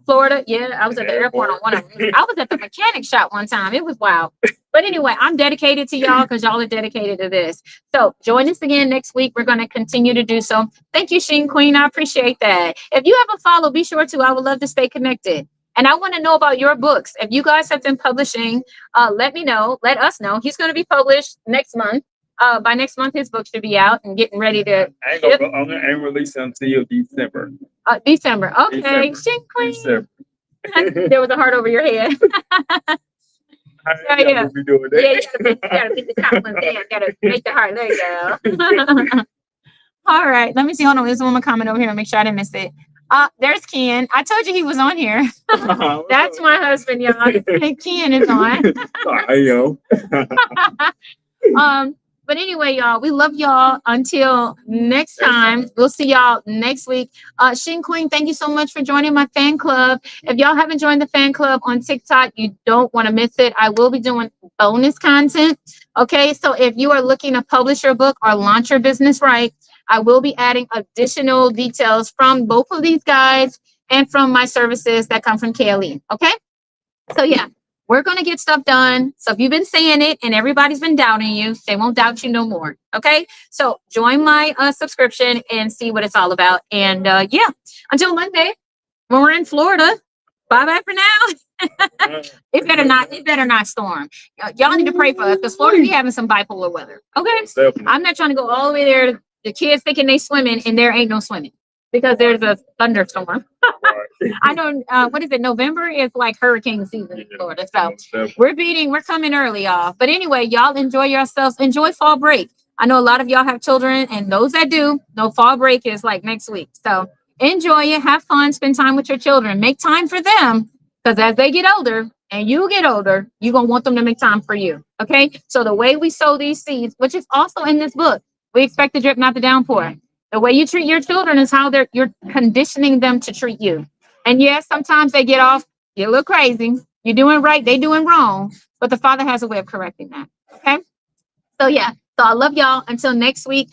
A: Florida. Yeah, I was at the airport on one of them. I was at the mechanic shop one time. It was wild. But anyway, I'm dedicated to y'all because y'all are dedicated to this. So join us again next week. We're going to continue to do so. Thank you, Sheen Queen. I appreciate that. If you have a follow, be sure to. I would love to stay connected. And I want to know about your books. If you guys have been publishing, let me know. Let us know. He's going to be published next month. By next month, his book should be out and getting ready to.
C: I'm going to release it until December.
A: December. Okay. Sheen Queen.
C: December.
A: There was a heart over your head.
B: Yeah,
A: yeah.
B: we'll be doing
A: Yeah,
B: that.
A: you gotta pick the top one there. Gotta make the heart. There you go. All right. Let me see. Hold on. There's one more comment over here. Make sure I didn't miss it. There's Ken. I told you he was on here. That's my husband, y'all. Ken is on.
B: I know.
A: But anyway, y'all, we love y'all. Until next time, we'll see y'all next week. Shin Queen, thank you so much for joining my fan club. If y'all haven't joined the fan club on TikTok, you don't want to miss it. I will be doing bonus content. Okay, so if you are looking to publish your book or launch your business right, I will be adding additional details from both of these guys and from my services that come from KLE. Okay, so yeah. We're going to get stuff done. So if you've been saying it and everybody's been doubting you, they won't doubt you no more. Okay. So join my subscription and see what it's all about. And yeah, until Monday, when we're in Florida, bye bye for now. It better not storm. Y'all need to pray for us because Florida be having some bipolar weather. Okay. I'm not trying to go all the way there. The kids thinking they swimming and there ain't no swimming because there's a thunderstorm. I know, what is it? November is like hurricane season in Florida. So we're coming early, y'all. But anyway, y'all enjoy yourselves. Enjoy fall break. I know a lot of y'all have children, and those that do, know fall break is like next week. So enjoy it. Have fun. Spend time with your children. Make time for them because as they get older and you get older, you're going to want them to make time for you. Okay. So the way we sow these seeds, which is also in this book, we expect the drip, not the downpour. The way you treat your children is how you're conditioning them to treat you. And yes, sometimes they get off, get a little crazy. You're doing right, they doing wrong. But the Father has a way of correcting that. Okay. So yeah. So I love y'all. Until next week.